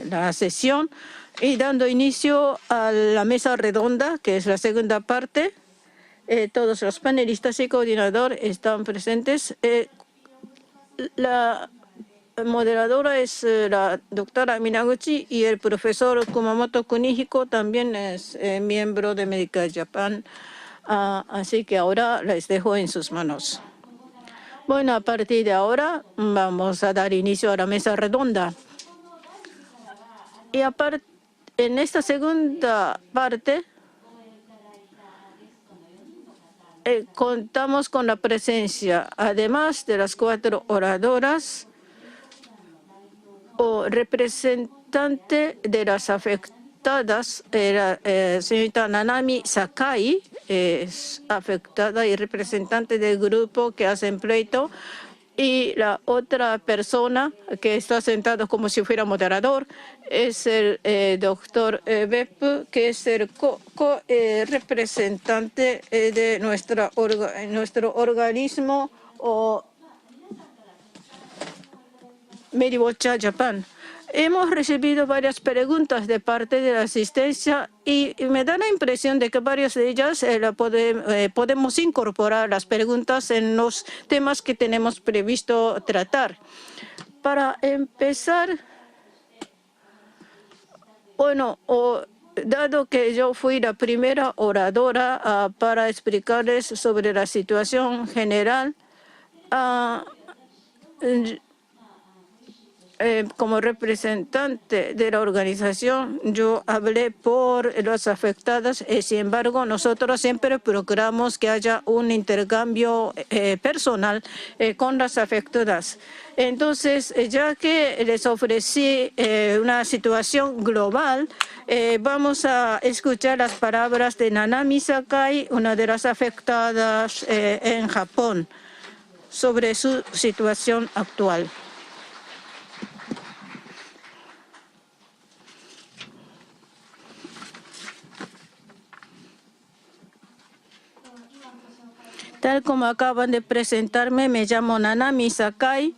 la sesión y dando inicio a la mesa redonda, que es la segunda parte. Todos los panelistas y coordinador están presentes. La moderadora es la doctora Minaguchi y el profesor Kumamoto Kunihiko también es miembro de Medical Japan. Así que ahora les dejo en sus manos. Bueno, a partir de ahora vamos a dar inicio a la mesa redonda. Y aparte, en esta segunda parte, contamos con la presencia, además de las 4 oradoras, o representante de las afectadas, la señorita Nanami Sakai, es afectada y representante del grupo que hacen pleito, y la otra persona que está sentado como si fuera moderador es el doctor Bep, que es el representante de nuestro organismo o Medibocha Japan. Hemos recibido varias preguntas de parte de la asistencia y me da la impresión de que varias de ellas podemos incorporar las preguntas en los temas que tenemos previsto tratar. Para empezar, bueno, dado que yo fui la primera oradora para explicarles sobre la situación general, como representante de la organización, yo hablé por los afectados. Sin embargo, nosotros siempre procuramos que haya un intercambio personal con las afectadas. Entonces, ya que les ofrecí una situación global, vamos a escuchar las palabras de Nanami Sakai, una de las afectadas en Japón, sobre su situación actual. Tal como acaban de presentarme, me llamo Nanami Sakai.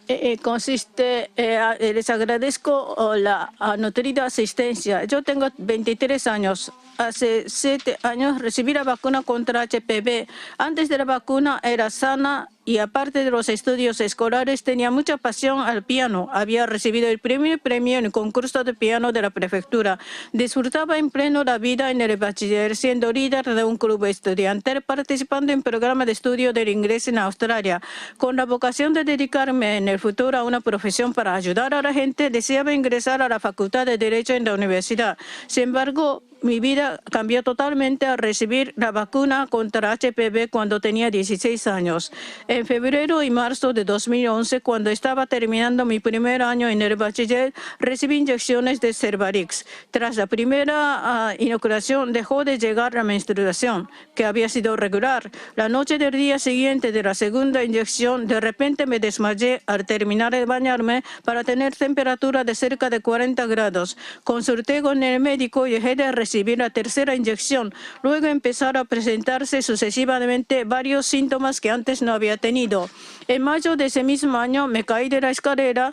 Les agradezco la nutrida asistencia. Yo tengo 23 años. Hace 7 años recibí la vacuna contra HPV. Antes de la vacuna era sana y aparte de los estudios escolares tenía mucha pasión al piano. Había recibido el primer premio en el concurso de piano de la prefectura. Disfrutaba en pleno la vida en el bachiller, siendo líder de un club estudiantil, participando en programas de estudio del inglés en Australia. Con la vocación de dedicarme en el futuro a una profesión para ayudar a la gente, deseaba ingresar a la Facultad de Derecho en la universidad. Sin embargo, mi vida cambió totalmente al recibir la vacuna contra HPV cuando tenía 16 años. En febrero y marzo de 2011, cuando estaba terminando mi primer año en el bachiller, recibí inyecciones de Cervarix. Tras la primera inoculación, dejó de llegar la menstruación, que había sido regular. La noche del día siguiente de la segunda inyección, de repente me desmayé al terminar de bañarme para tener temperatura de cerca de 40 grados. Consulté con el médico y dejé de recibir la tercera inyección. Luego empezaron a presentarse sucesivamente varios síntomas que antes no había tenido. En mayo de ese mismo año me caí de la escalera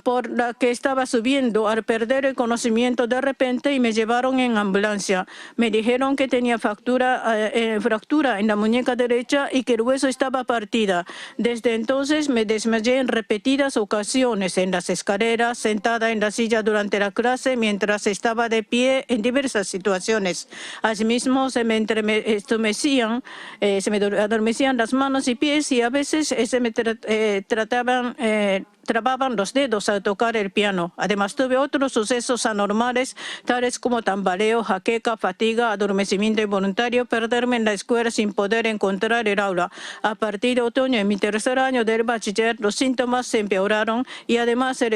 por la que estaba subiendo al perder el conocimiento de repente y me llevaron en ambulancia. Me dijeron que tenía fractura en la muñeca derecha y que el hueso estaba partida. Desde entonces me desmayé en repetidas ocasiones en las escaleras, sentada en la silla durante la clase mientras estaba de pie en diversas situaciones. Asimismo se me adormecían las manos y pies y a veces se me trababan los dedos al tocar el piano. Además, tuve otros sucesos anormales, tales como tambaleo, jaqueca, fatiga, adormecimiento involuntario, perderme en la escuela sin poder encontrar el aula. A partir de otoño, en mi tercer año del bachiller, los síntomas se empeoraron y además el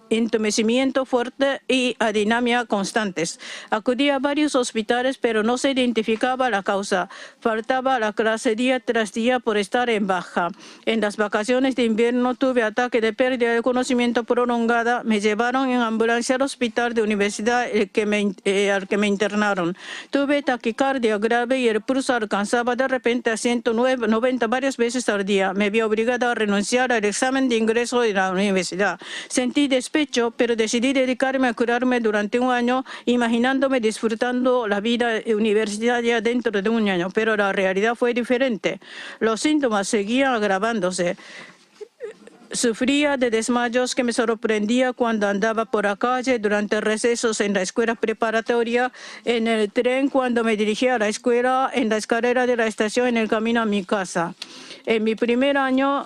entumecimiento fuerte y adinemia constantes. Acudí a varios hospitales, pero no se identificaba la causa. Faltaba a la clase día tras día por estar en baja. En las vacaciones de invierno tuve ataque de pérdida de conocimiento prolongada, me llevaron en ambulancia al hospital de universidad al que me internaron. Tuve taquicardia grave y el pulso alcanzaba de repente a 190 varias veces al día. Me vi obligada a renunciar al examen de ingreso de la universidad. Sentí despecho, pero decidí dedicarme a curarme durante un año, imaginándome disfrutando la vida universitaria dentro de un año, pero la realidad fue diferente. Los síntomas seguían agravándose. Sufría de desmayos que me sorprendía cuando andaba por la calle, durante recesos en la escuela preparatoria, en el tren cuando me dirigía a la escuela, en la escalera de la estación, en el camino a mi casa. En mi primer año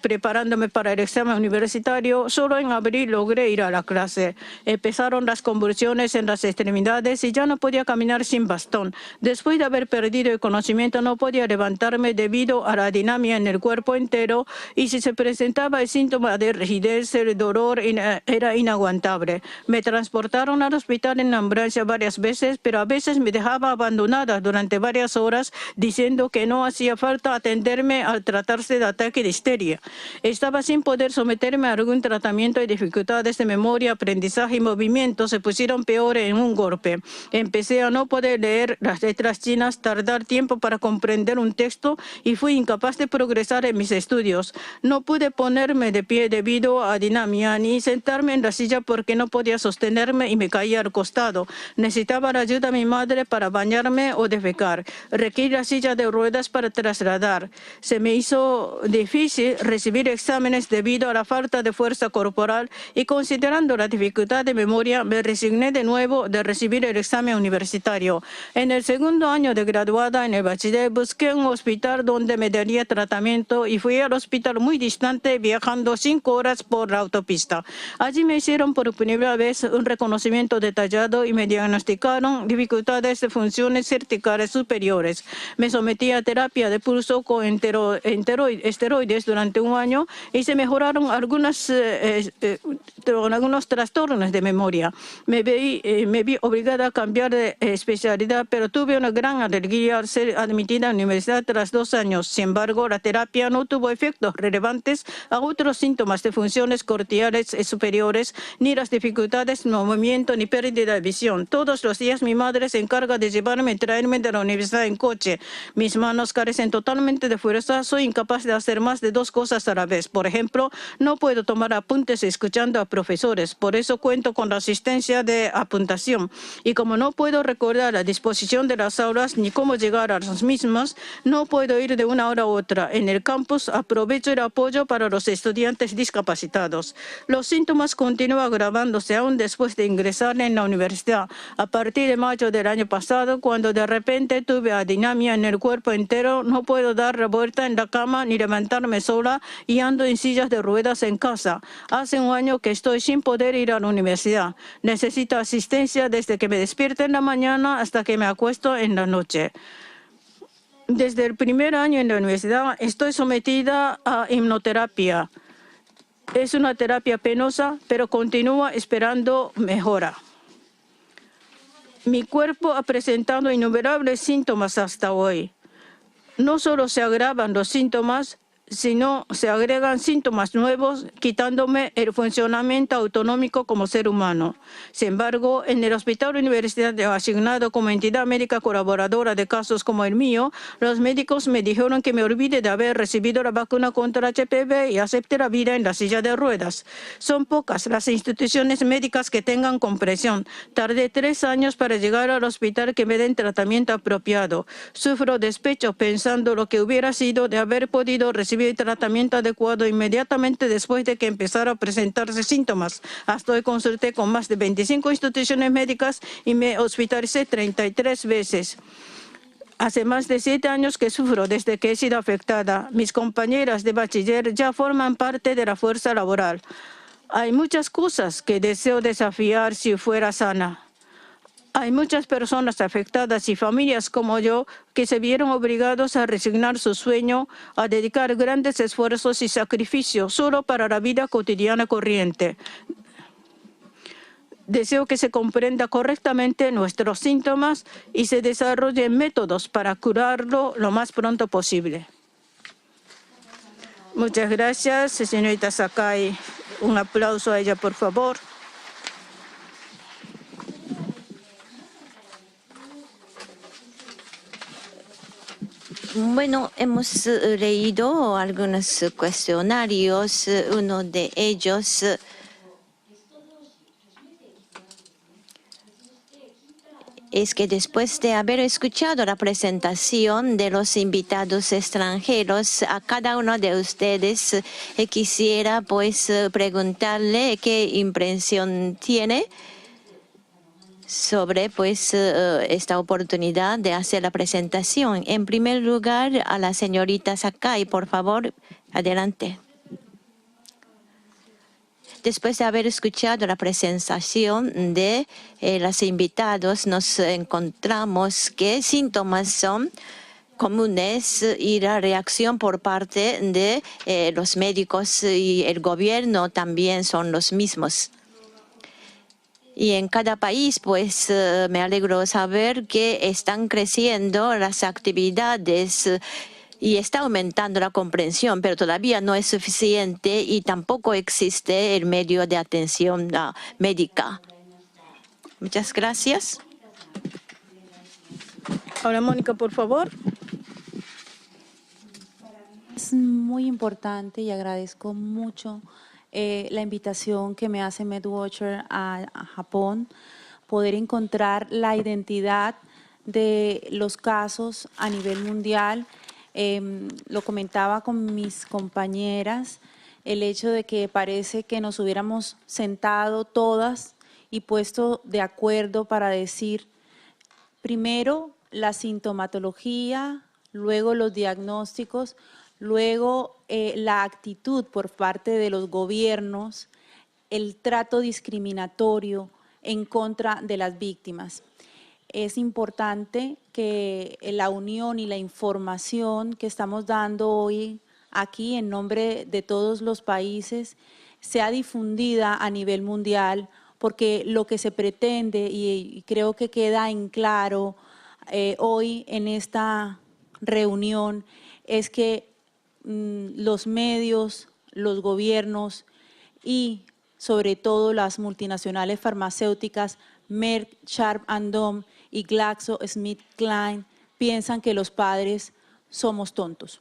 preparándome para el examen universitario, solo en abril logré ir a la clase. Empezaron las convulsiones en las extremidades y ya no podía caminar sin bastón. Después de haber perdido el conocimiento, no podía levantarme debido a la dinamia en el cuerpo entero, y si se presentaba el síntoma de rigidez, el dolor era inaguantable. Me transportaron al hospital en ambulancia varias veces, pero a veces me dejaba abandonada durante varias horas, diciendo que no hacía falta atenderme al tratarse de ataque de histeria. Estaba sin poder someterme a algún tratamiento y dificultades de memoria, aprendizaje y movimiento se pusieron peor en un golpe. Empecé a no poder leer las letras chinas, tardar tiempo para comprender un texto y fui incapaz de progresar en mis estudios. No pude ponerme de pie debido a dinamia ni sentarme en la silla porque no podía sostenerme y me caía al costado. Necesitaba la ayuda de mi madre para bañarme o defecar. Requerí la silla de ruedas para trasladar. Se me hizo difícil recibir exámenes debido a la falta de fuerza corporal y considerando la dificultad de memoria, me resigné de nuevo de recibir el examen universitario. En el segundo año de graduada en el bachiller, busqué un hospital donde me daría tratamiento y fui al hospital muy distante, viajando 5 horas por la autopista. Allí me hicieron por primera vez un reconocimiento detallado y me diagnosticaron dificultades de funciones cervicales superiores. Me sometí a terapia de pulso con esteroides durante un año y se mejoraron algunos trastornos de memoria. Me vi obligada a cambiar de especialidad, pero tuve una gran alegría al ser admitida a la universidad tras 2 años. Sin embargo, la terapia no tuvo efectos relevantes a otros síntomas de funciones corticales superiores, ni las dificultades de movimiento, ni pérdida de visión. Todos los días mi madre se encarga de llevarme y traerme de la universidad en coche. Mis manos carecen totalmente de fuerza, soy incapaz de hacer más de 2 cosas a la vez. Por ejemplo, no puedo tomar apuntes escuchando a profesores, por eso cuento con la asistencia de apuntación. Y como no puedo recordar la disposición de las aulas ni cómo llegar a las mismas, no puedo ir de una hora a otra. En el campus aprovecho el apoyo para los estudiantes discapacitados. Los síntomas continúan agravándose aún después de ingresar en la universidad. A partir de mayo del año pasado, cuando de repente tuve adinamia en el cuerpo entero, no puedo dar la vuelta en la cama ni levantarme sola y ando en sillas de ruedas en casa. Hace un año que estoy sin poder ir a la universidad. Necesito asistencia desde que me despierto en la mañana hasta que me acuesto en la noche. Desde el primer año en la universidad estoy sometida a hipnoterapia. Es una terapia penosa, pero continúa esperando mejora. Mi cuerpo ha presentado innumerables síntomas hasta hoy. No solo se agravan los síntomas, sino se agregan síntomas nuevos, quitándome el funcionamiento autonómico como ser humano. Sin embargo, en el hospital universitario asignado como entidad médica colaboradora de casos como el mío, los médicos me dijeron que me olvide de haber recibido la vacuna contra HPV y acepte la vida en la silla de ruedas. Son pocas las instituciones médicas que tengan comprensión. Tardé 3 años para llegar al hospital que me den tratamiento apropiado. Sufro despecho pensando lo que hubiera sido de haber podido recibir tratamiento adecuado inmediatamente después de que empezara a presentarse síntomas. Hasta hoy consulté con más de 25 instituciones médicas y me hospitalicé 33 veces. Hace más de 7 años que sufro desde que he sido afectada. Mis compañeras de bachiller ya forman parte de la fuerza laboral. Hay muchas cosas que deseo desafiar si fuera sana. Hay muchas personas afectadas y familias como yo que se vieron obligados a resignar su sueño, a dedicar grandes esfuerzos y sacrificios solo para la vida cotidiana corriente. Deseo que se comprenda correctamente nuestros síntomas y se desarrollen métodos para curarlo lo más pronto posible. Muchas gracias, señorita Sakai. Un aplauso a ella, por favor. Bueno, hemos leído algunos cuestionarios. Uno de ellos es que después de haber escuchado la presentación de los invitados extranjeros, a cada uno de ustedes quisiera pues preguntarle qué impresión tiene sobre pues esta oportunidad de hacer la presentación. En primer lugar, a la señorita Sakai, por favor, adelante. Después de haber escuchado la presentación de los invitados, nos encontramos que síntomas son comunes y la reacción por parte de los médicos y el gobierno también son los mismos. Y en cada país, pues me alegro saber que están creciendo las actividades y está aumentando la comprensión, pero todavía no es suficiente y tampoco existe el medio de atención médica. Muchas gracias. Ahora, Mónica, por favor. Es muy importante y agradezco mucho la invitación que me hace MedWatcher a Japón, poder encontrar la identidad de los casos a nivel mundial. Lo comentaba con mis compañeras, el hecho de que parece que nos hubiéramos sentado todas y puesto de acuerdo para decir, primero la sintomatología, luego los diagnósticos, luego la actitud por parte de los gobiernos, el trato discriminatorio en contra de las víctimas. Es importante que la unión y la información que estamos dando hoy aquí en nombre de todos los países sea difundida a nivel mundial, porque lo que se pretende, y creo que queda en claro hoy en esta reunión, es que los medios, los gobiernos y sobre todo las multinacionales farmacéuticas, Merck, Sharp & Dohme y GlaxoSmithKline, piensan que los padres somos tontos.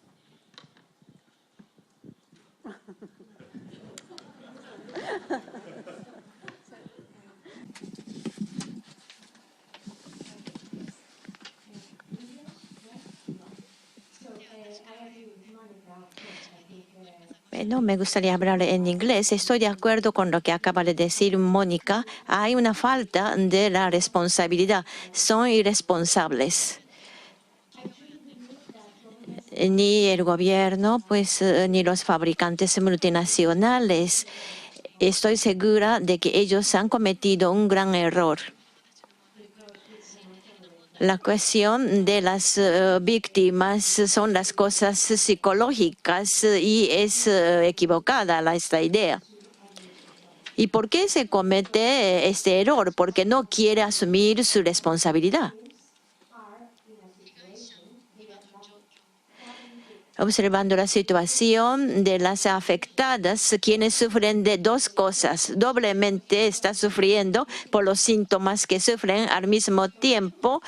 Bueno, me gustaría hablar en inglés. Estoy de acuerdo con lo que acaba de decir Mónica. Hay una falta de la responsabilidad. Son irresponsables. Ni el gobierno, pues, ni los fabricantes multinacionales. Estoy segura de que ellos han cometido un gran error. La cuestión de las víctimas son las cosas psicológicas y es equivocada esta idea. ¿Y por qué se comete este error? Porque no quiere asumir su responsabilidad. Observando la situación de las afectadas, quienes sufren de dos cosas, doblemente está sufriendo por los síntomas que sufren al mismo tiempo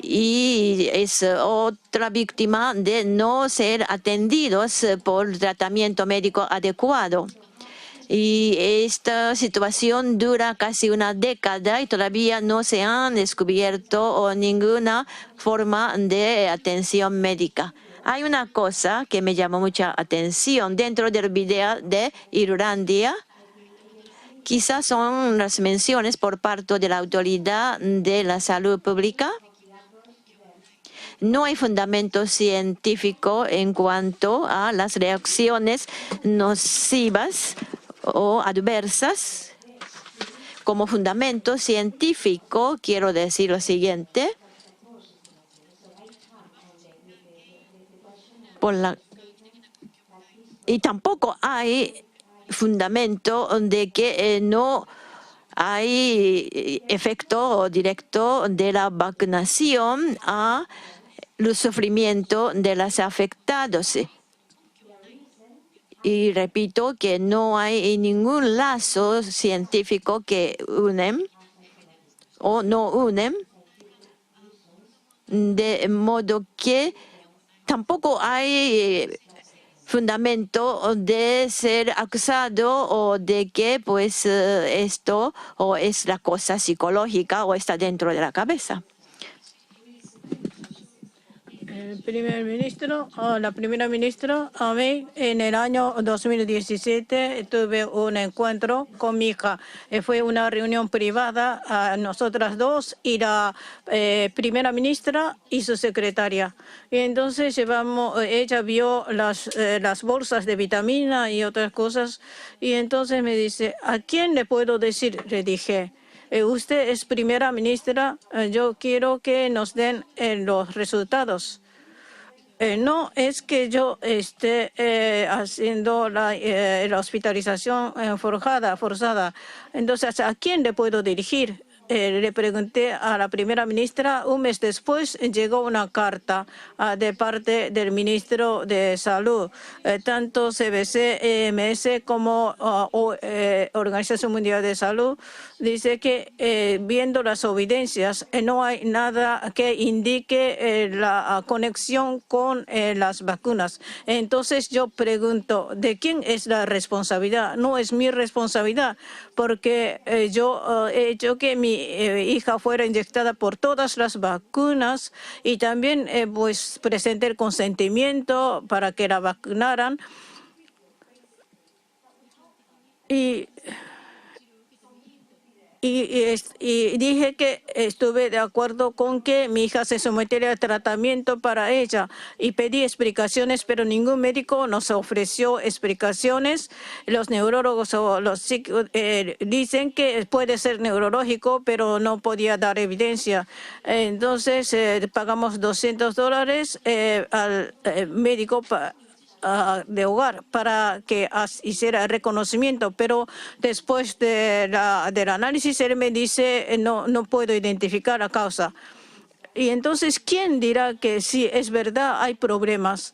y es otra víctima de no ser atendidos por tratamiento médico adecuado. Y esta situación dura casi una década y todavía no se han descubierto ninguna forma de atención médica. Hay una cosa que me llamó mucha atención dentro del video de Irlandia. Quizás son las menciones por parte de la autoridad de la salud pública. No hay fundamento científico en cuanto a las reacciones nocivas o adversas. Como fundamento científico, quiero decir lo siguiente. Y tampoco hay fundamento de que no hay efecto directo de la vacunación a el sufrimiento de los afectados. Y repito que no hay ningún lazo científico que unen o no unen, de modo que tampoco hay fundamento de ser acusado o de que pues esto o es la cosa psicológica o está dentro de la cabeza. El primer ministro, la primera ministra, a mí en el año 2017 tuve un encuentro con mi hija. Fue una reunión privada a nosotras dos y la primera ministra y su secretaria. Y entonces ella vio las bolsas de vitamina y otras cosas y entonces me dice, ¿a quién le puedo decir? Le dije. Usted es primera ministra, yo quiero que nos den los resultados. No es que yo esté haciendo la hospitalización forzada. Entonces, ¿a quién le puedo dirigir? Le pregunté a la primera ministra. Un mes después llegó una carta de parte del ministro de Salud. Tanto CBC, EMS como Organización Mundial de Salud dice que viendo las evidencias no hay nada que indique la conexión con las vacunas. Entonces yo pregunto, ¿de quién es la responsabilidad? No es mi responsabilidad porque yo he hecho que mi hija fuera inyectada por todas las vacunas y también pues presenté el consentimiento para que la vacunaran y dije que estuve de acuerdo con que mi hija se sometiera a tratamiento para ella y pedí explicaciones, pero ningún médico nos ofreció explicaciones. Los neurólogos o los psicólogos dicen que puede ser neurológico, pero no podía dar evidencia. Entonces pagamos $200 al médico de hogar para que hiciera el reconocimiento, pero después del análisis él me dice no puedo identificar la causa. Y entonces, ¿quién dirá que sí, es verdad, hay problemas?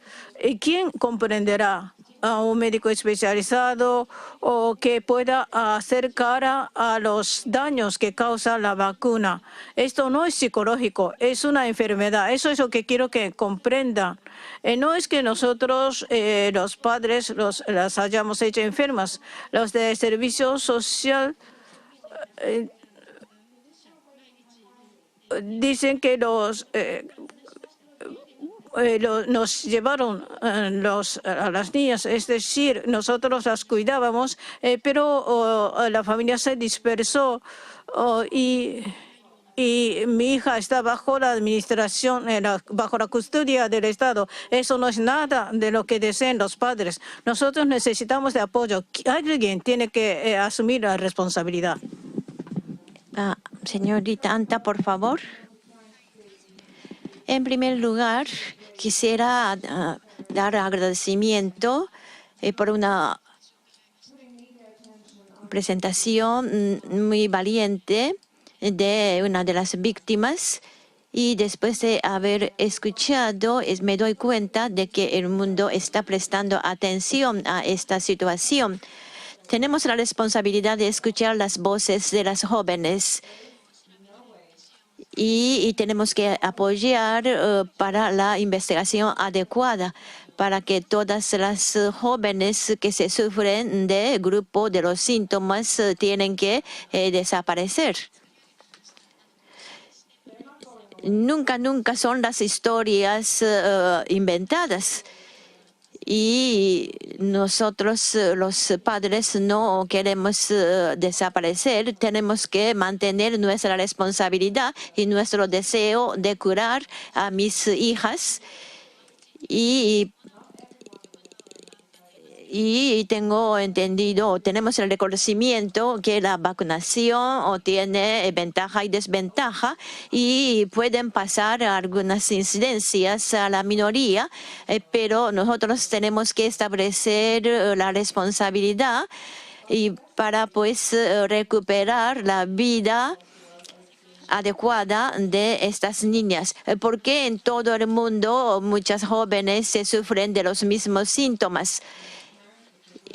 ¿Quién comprenderá? A un médico especializado o que pueda hacer cara a los daños que causa la vacuna. Esto no es psicológico, es una enfermedad. Eso es lo que quiero que comprendan. No es que nosotros, los padres, las hayamos hecho enfermas. Los de servicio social dicen que nos llevaron a las niñas, es decir, nosotros las cuidábamos, pero la familia se dispersó y mi hija está bajo la administración, bajo la custodia del Estado. Eso no es nada de lo que desean los padres. Nosotros necesitamos de apoyo. Alguien tiene que asumir la responsabilidad. Señorita Anta, por favor. En primer lugar, quisiera dar agradecimiento por una presentación muy valiente de una de las víctimas y después de haber escuchado me doy cuenta de que el mundo está prestando atención a esta situación. Tenemos la responsabilidad de escuchar las voces de las jóvenes y tenemos que apoyar para la investigación adecuada para que todas las jóvenes que se sufren de grupo de los síntomas tienen que desaparecer. Nunca son las historias inventadas. Y nosotros, los padres, no queremos desaparecer. Tenemos que mantener nuestra responsabilidad y nuestro deseo de curar a mis hijas. Y tengo entendido, tenemos el reconocimiento que la vacunación tiene ventaja y desventaja y pueden pasar algunas incidencias a la minoría, pero nosotros tenemos que establecer la responsabilidad y para pues recuperar la vida adecuada de estas niñas, porque en todo el mundo muchas jóvenes se sufren de los mismos síntomas.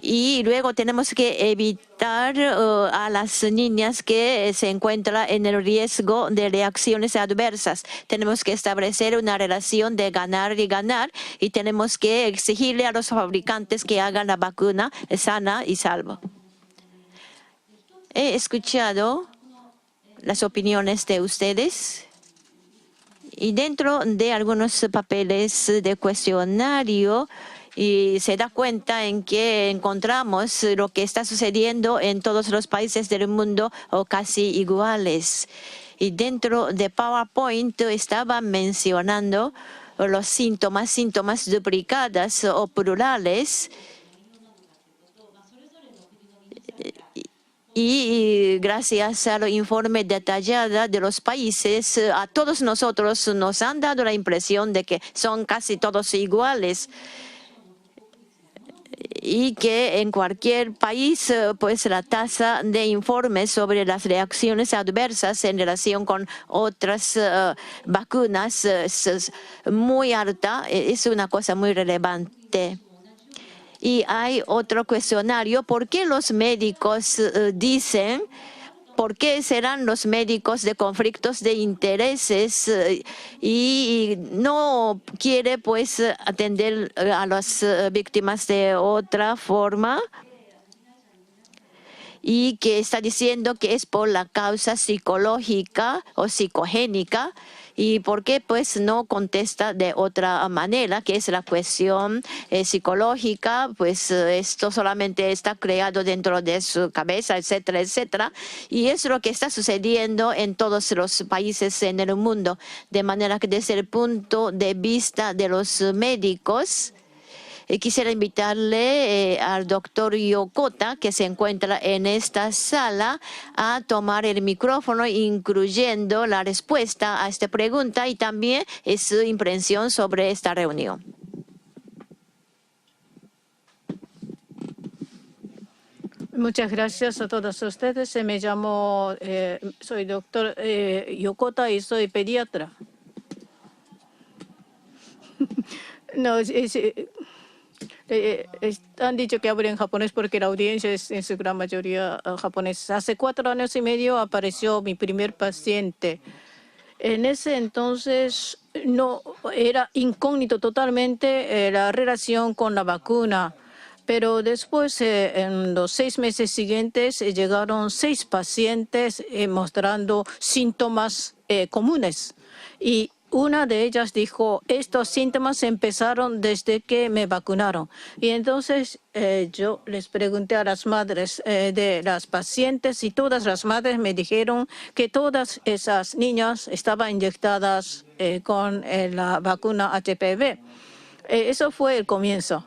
Y luego tenemos que evitar a las niñas que se encuentran en el riesgo de reacciones adversas. Tenemos que establecer una relación de ganar y ganar y tenemos que exigirle a los fabricantes que hagan la vacuna sana y salva. He escuchado las opiniones de ustedes y dentro de algunos papeles de cuestionario y se da cuenta en que encontramos lo que está sucediendo en todos los países del mundo o casi iguales. Y dentro de PowerPoint estaba mencionando los síntomas duplicadas o plurales. Y gracias al informe detallado de los países, a todos nosotros nos han dado la impresión de que son casi todos iguales. Y que en cualquier país, pues la tasa de informes sobre las reacciones adversas en relación con otras vacunas es muy alta, es una cosa muy relevante. Y hay otro cuestionario, ¿por qué los médicos dicen, por qué serán los médicos de conflictos de intereses y no quiere pues atender a las víctimas de otra forma? Y que está diciendo que es por la causa psicológica o psicogénica. ¿Y por qué pues no contesta de otra manera, que es la cuestión psicológica? Pues esto solamente está creado dentro de su cabeza, etcétera, etcétera. Y es lo que está sucediendo en todos los países en el mundo. De manera que desde el punto de vista de los médicos, quisiera invitarle al doctor Yokota, que se encuentra en esta sala, a tomar el micrófono, incluyendo la respuesta a esta pregunta y también su impresión sobre esta reunión. Muchas gracias a todos ustedes. Me llamo, soy doctor Yokota y soy pediatra. No, han dicho que hablo en japonés porque la audiencia es en su gran mayoría japonesa. Hace 4 años y medio apareció mi primer paciente. En ese entonces no era incógnito totalmente la relación con la vacuna. Pero después, en los 6 meses siguientes, llegaron 6 pacientes mostrando síntomas comunes. Y una de ellas dijo, estos síntomas empezaron desde que me vacunaron. Y entonces yo les pregunté a las madres de las pacientes y todas las madres me dijeron que todas esas niñas estaban inyectadas con la vacuna HPV. Eso fue el comienzo.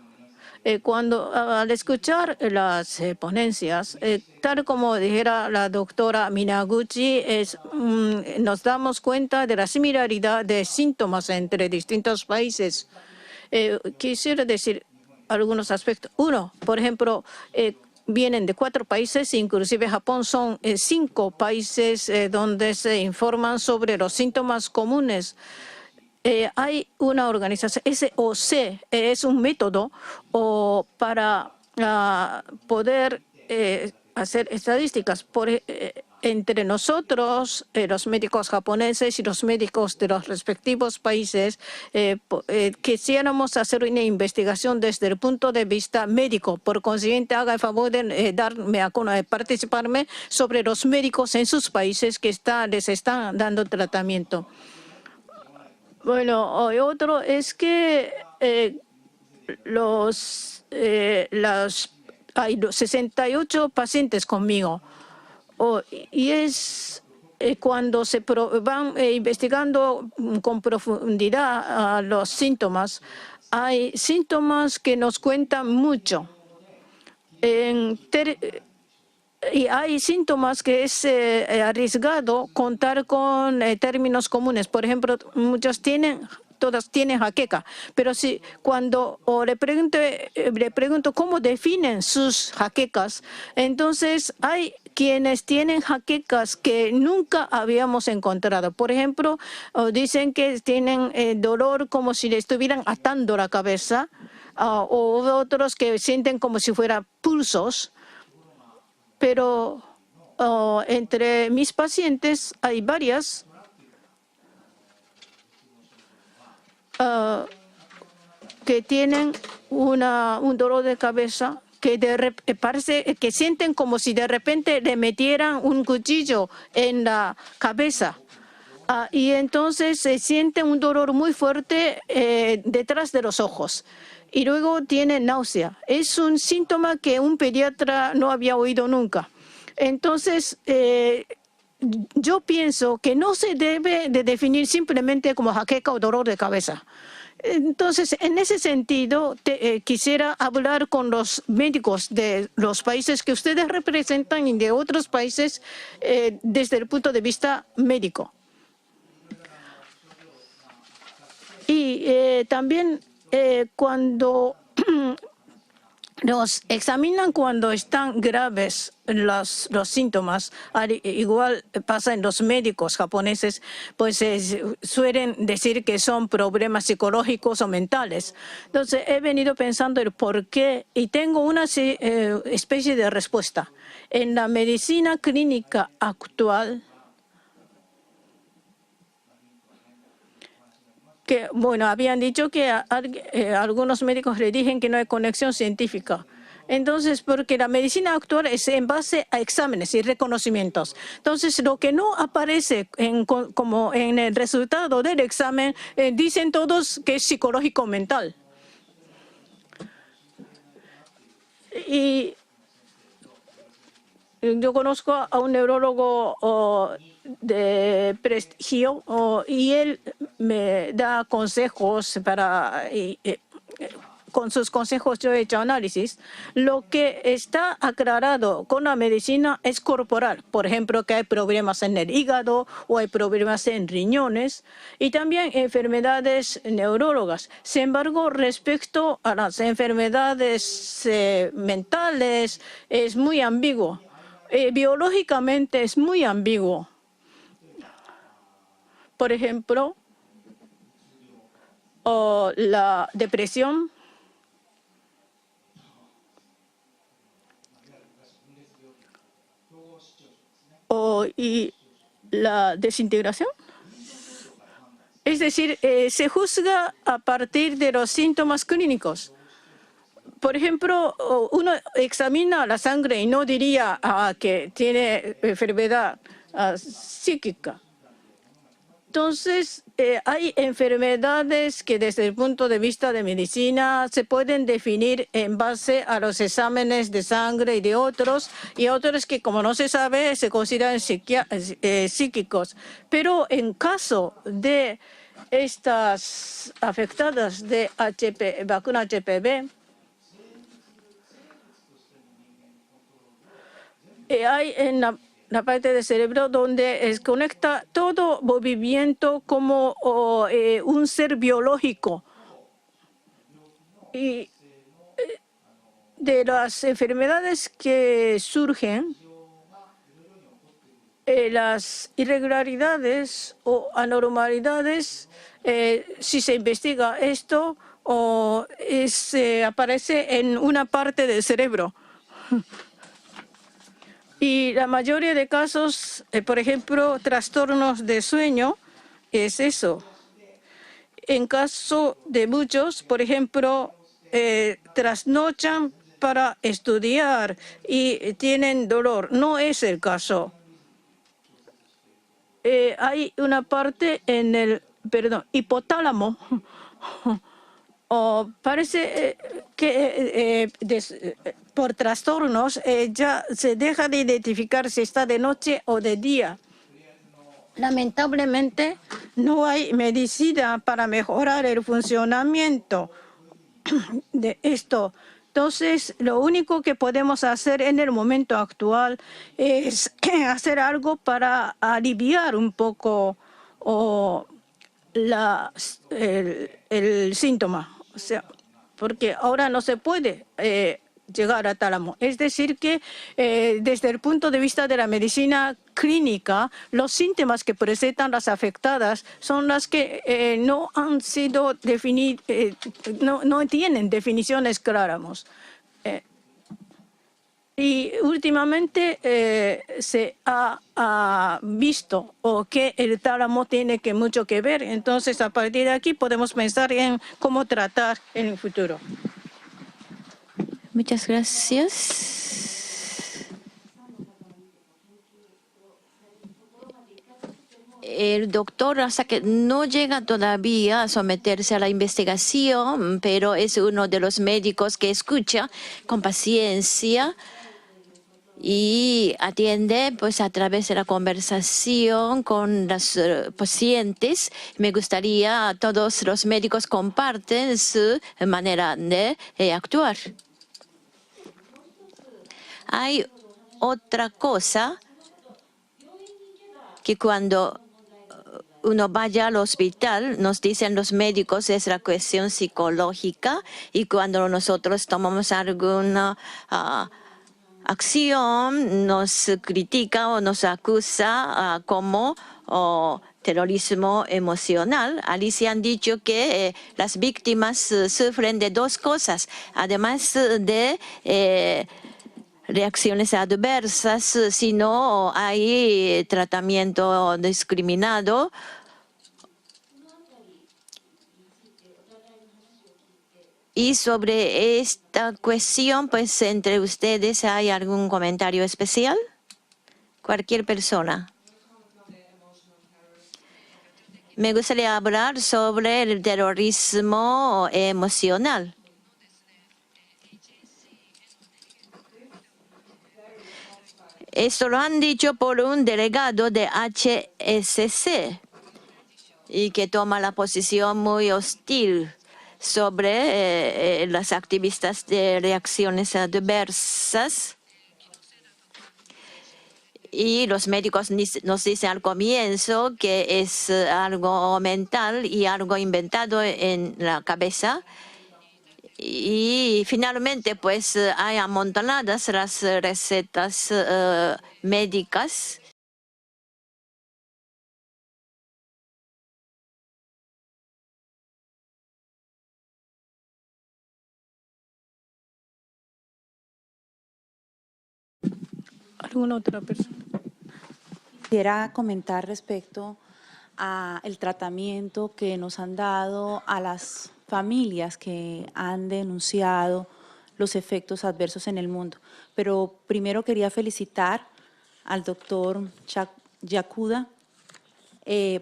Cuando al escuchar las ponencias, tal como dijera la doctora Minaguchi, nos damos cuenta de la similaridad de síntomas entre distintos países. Quisiera decir algunos aspectos. Uno, por ejemplo, vienen de 4 países, inclusive Japón son 5 países donde se informan sobre los síntomas comunes. Hay una organización, SOC, es un método para poder hacer estadísticas entre nosotros, los médicos japoneses y los médicos de los respectivos países. Quisiéramos hacer una investigación desde el punto de vista médico. Por consiguiente, haga el favor de participarme sobre los médicos en sus países que les están dando tratamiento. Bueno, otro es que hay 68 pacientes conmigo. Y es cuando se van investigando con profundidad los síntomas, hay síntomas que nos cuentan mucho. Y hay síntomas que es arriesgado contar con términos comunes. Por ejemplo, todas tienen jaqueca. Pero si cuando le pregunto cómo definen sus jaquecas, entonces hay quienes tienen jaquecas que nunca habíamos encontrado. Por ejemplo, dicen que tienen dolor como si le estuvieran atando la cabeza. o otros que sienten como si fuera pulsos, pero entre mis pacientes hay varias que tienen un dolor de cabeza que parece que sienten como si de repente le metieran un cuchillo en la cabeza. Y entonces se siente un dolor muy fuerte detrás de los ojos. Y luego tiene náusea. Es un síntoma que un pediatra no había oído nunca. Entonces, yo pienso que no se debe de definir simplemente como jaqueca o dolor de cabeza. Entonces, en ese sentido, quisiera hablar con los médicos de los países que ustedes representan y de otros países desde el punto de vista médico. Y también cuando los examinan cuando están graves los síntomas, igual pasa en los médicos japoneses, pues suelen decir que son problemas psicológicos o mentales. Entonces he venido pensando el por qué y tengo una especie de respuesta. En la medicina clínica actual, que, bueno, habían dicho que algunos médicos le dijeron que no hay conexión científica. Entonces, porque la medicina actual es en base a exámenes y reconocimientos. Entonces, lo que no aparece como en el resultado del examen, dicen todos que es psicológico mental. Y yo conozco a un neurólogo de prestigio y él me da consejos con sus consejos yo he hecho análisis. Lo que está aclarado con la medicina es corporal. Por ejemplo, que hay problemas en el hígado o hay problemas en riñones y también enfermedades neurólogas. Sin embargo, respecto a las enfermedades mentales, es muy ambiguo. Biológicamente es muy ambiguo. Por ejemplo, la depresión y la desintegración. Es decir, se juzga a partir de los síntomas clínicos. Por ejemplo, uno examina la sangre y no diría que tiene enfermedad psíquica. Entonces, hay enfermedades que desde el punto de vista de medicina se pueden definir en base a los exámenes de sangre y de otros que, como no se sabe, se consideran psíquicos. Pero en caso de estas afectadas de vacuna HPV, hay en la parte del cerebro donde conecta todo movimiento como un ser biológico. Y de las enfermedades que surgen, las irregularidades o anormalidades, si se investiga esto, aparece en una parte del cerebro. Y la mayoría de casos, por ejemplo, trastornos de sueño, es eso. En caso de muchos, por ejemplo, trasnochan para estudiar y tienen dolor. No es el caso. Hay una parte en el hipotálamo. Parece que por trastornos ya se deja de identificar si está de noche o de día. Lamentablemente, no hay medicina para mejorar el funcionamiento de esto. Entonces, lo único que podemos hacer en el momento actual es hacer algo para aliviar un poco el síntoma. O sea, porque ahora no se puede llegar a tálamo. Es decir que desde el punto de vista de la medicina clínica, los síntomas que presentan las afectadas son las que no han sido definidos, no tienen definiciones claras. Y últimamente se ha visto que el tálamo tiene mucho que ver. Entonces, a partir de aquí podemos pensar en cómo tratar en el futuro. Muchas gracias. El doctor, hasta que no llega todavía a someterse a la investigación, pero es uno de los médicos que escucha con paciencia y atiende pues a través de la conversación con los pacientes. Me gustaría todos los médicos comparten su manera de actuar. Hay otra cosa que cuando uno vaya al hospital, nos dicen los médicos, es la cuestión psicológica, y cuando nosotros tomamos alguna acción, nos critica o nos acusa como terrorismo emocional. Alicia han dicho que las víctimas sufren de dos cosas, además de reacciones adversas, si no hay tratamiento discriminado. Y sobre esta cuestión, pues entre ustedes, ¿hay algún comentario especial? Cualquier persona. Me gustaría hablar sobre el terrorismo emocional. Esto lo han dicho por un delegado de HSC y que toma la posición muy hostil sobre las activistas de reacciones adversas. Y los médicos nos dicen al comienzo que es algo mental y algo inventado en la cabeza. Y finalmente, pues, hay amontonadas las recetas médicas. ¿Alguna otra persona? Quisiera comentar respecto al tratamiento que nos han dado a las familias que han denunciado los efectos adversos en el mundo. Pero primero quería felicitar al doctor Yakuda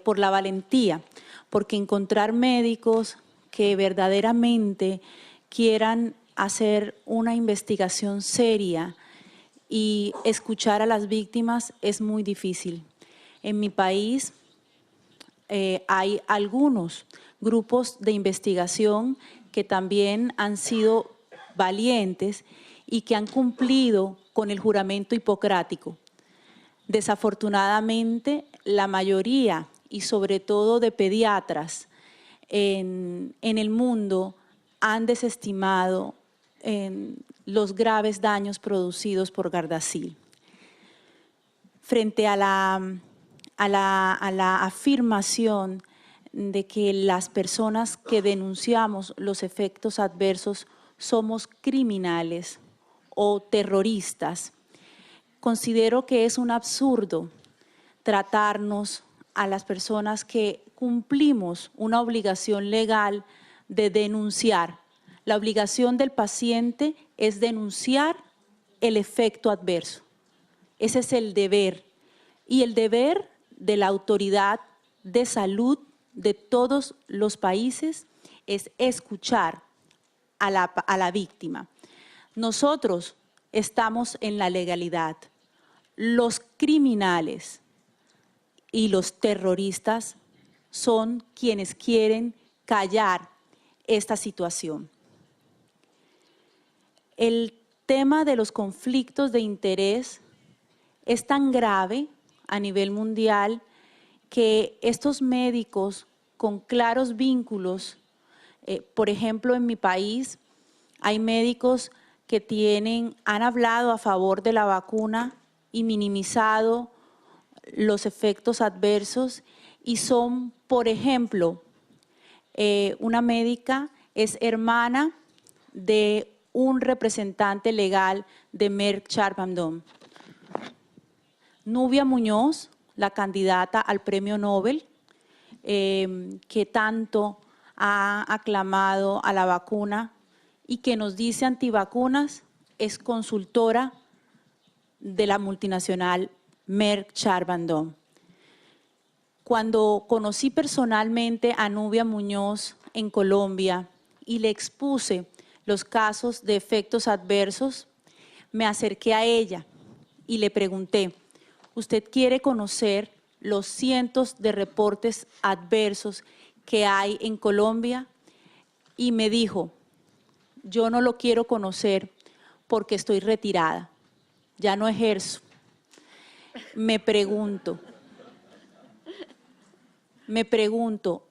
por la valentía, porque encontrar médicos que verdaderamente quieran hacer una investigación seria y escuchar a las víctimas es muy difícil. En mi país hay algunos grupos de investigación que también han sido valientes y que han cumplido con el juramento hipocrático. Desafortunadamente, la mayoría, y sobre todo de pediatras en el mundo, han desestimado los graves daños producidos por Gardasil. Frente a la afirmación de que las personas que denunciamos los efectos adversos somos criminales o terroristas, considero que es un absurdo tratarnos a las personas que cumplimos una obligación legal de denunciar. La obligación del paciente es denunciar el efecto adverso. Ese es el deber. Y el deber de la autoridad de salud de todos los países es escuchar a la víctima. Nosotros estamos en la legalidad. Los criminales y los terroristas son quienes quieren callar esta situación. El tema de los conflictos de interés es tan grave a nivel mundial que estos médicos con claros vínculos, por ejemplo, en mi país hay médicos que han hablado a favor de la vacuna y minimizado los efectos adversos y son, por ejemplo, una médica es hermana de un representante legal de Merck Sharp & Dohme. Nubia Muñoz, la candidata al premio Nobel, que tanto ha aclamado a la vacuna y que nos dice antivacunas, es consultora de la multinacional Merck Sharp & Dohme. Cuando conocí personalmente a Nubia Muñoz en Colombia y le expuse los casos de efectos adversos, me acerqué a ella y le pregunté, ¿usted quiere conocer los cientos de reportes adversos que hay en Colombia? Y me dijo, yo no lo quiero conocer porque estoy retirada, ya no ejerzo. Me pregunto,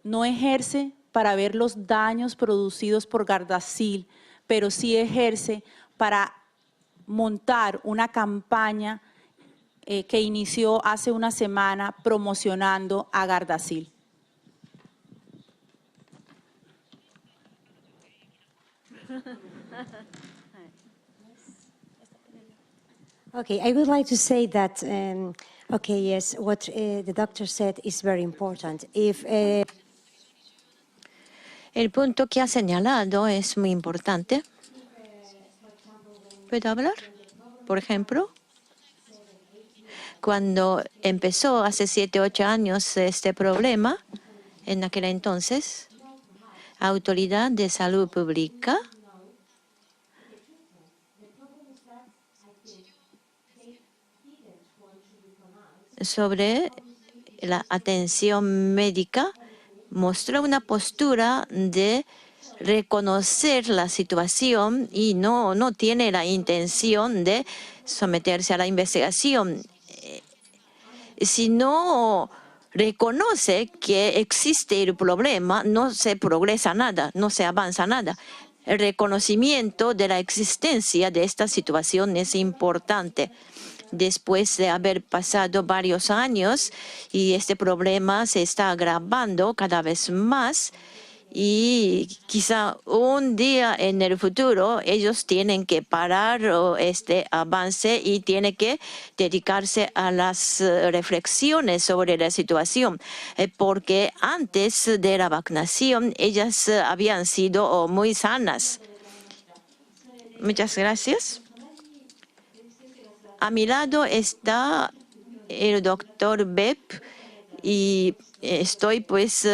¿no ejerce para ver los daños producidos por Gardasil, pero sí ejerce para montar una campaña que inició hace una semana promocionando a Gardasil? Okay, I would like to say that, okay, yes, what the doctor said is very important. El punto que ha señalado es muy importante. ¿Puedo hablar? Por ejemplo, cuando empezó hace 7 u 8 años este problema, en aquel entonces, Autoridad de Salud Pública sobre la atención médica mostró una postura de reconocer la situación y no tiene la intención de someterse a la investigación. Si no reconoce que existe el problema, no se progresa nada, no se avanza nada. El reconocimiento de la existencia de esta situación es importante. Después de haber pasado varios años y este problema se está agravando cada vez más, y quizá un día en el futuro ellos tienen que parar este avance y tienen que dedicarse a las reflexiones sobre la situación, porque antes de la vacunación ellas habían sido muy sanas. Muchas gracias. A mi lado está el doctor Bepp y estoy pues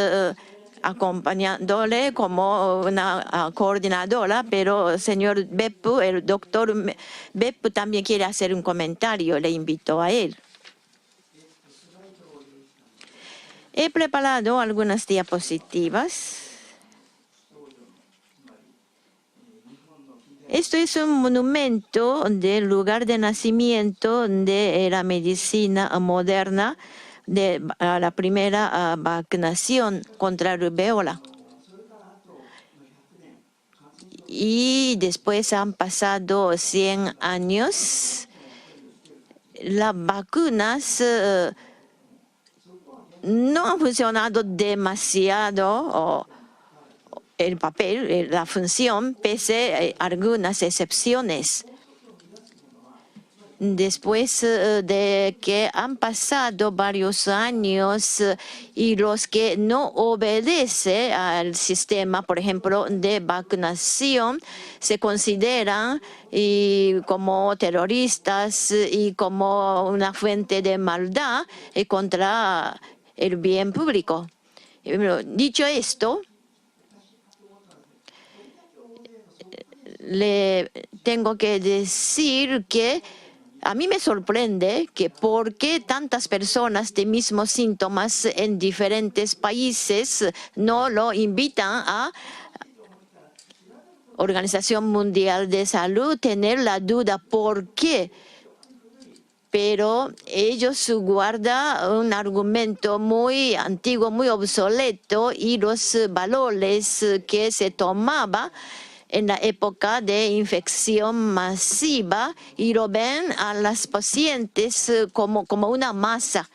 acompañándole como una coordinadora, pero señor Bepp, el doctor Bepp también quiere hacer un comentario, le invito a él. He preparado algunas diapositivas. Esto es un monumento del lugar de nacimiento de la medicina moderna, de la primera vacunación contra rubéola. Y después han pasado 100 años. Las vacunas no han funcionado demasiado el papel, la función, pese a algunas excepciones. Después de que han pasado varios años y los que no obedecen al sistema, por ejemplo, de vacunación, se consideran como terroristas y como una fuente de maldad contra el bien público. Dicho esto, le tengo que decir que a mí me sorprende que por qué tantas personas de mismos síntomas en diferentes países no lo invitan a Organización Mundial de Salud, tener la duda por qué. Pero ellos guardan un argumento muy antiguo, muy obsoleto, y los valores que se tomaban en la época de infección masiva, y lo ven a las pacientes como una masa.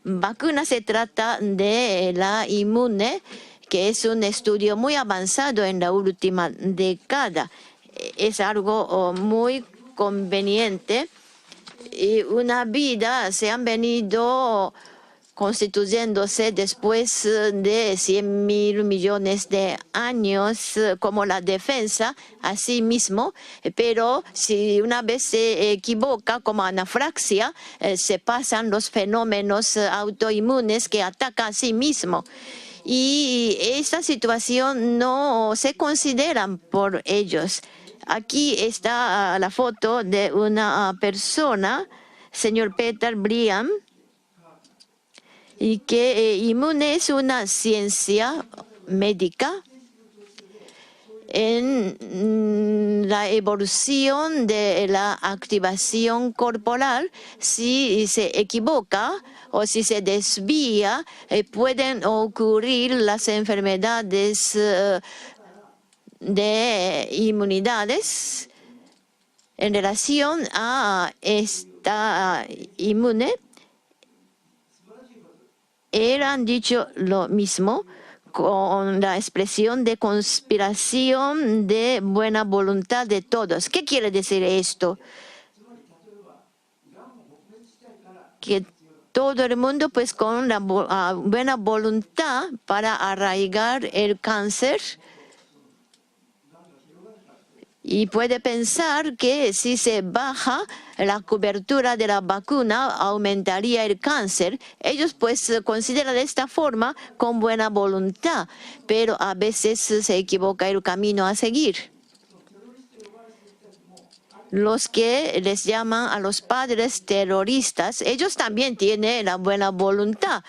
vacuna se trata de la inmune, que es un estudio muy avanzado en la última década. Es algo muy conveniente y una vida se han venido constituyéndose después de 100.000 millones de años como la defensa a sí mismo, pero si una vez se equivoca como anaflaxia, se pasan los fenómenos autoinmunes que atacan a sí mismo. Y esta situación no se consideran por ellos. Aquí está la foto de una persona, señor Peter Brian, y que inmune es una ciencia médica en la evolución de la activación corporal. Si se equivoca o si se desvía, pueden ocurrir las enfermedades de inmunidades en relación a esta inmune. Han dicho lo mismo con la expresión de conspiración de buena voluntad de todos. ¿Qué quiere decir esto? Que todo el mundo, pues, con la buena voluntad para arraigar el cáncer, y puede pensar que si se baja la cobertura de la vacuna aumentaría el cáncer. Ellos pues consideran de esta forma con buena voluntad, pero a veces se equivoca el camino a seguir. Los que les llaman a los padres terroristas, ellos también tienen la buena voluntad,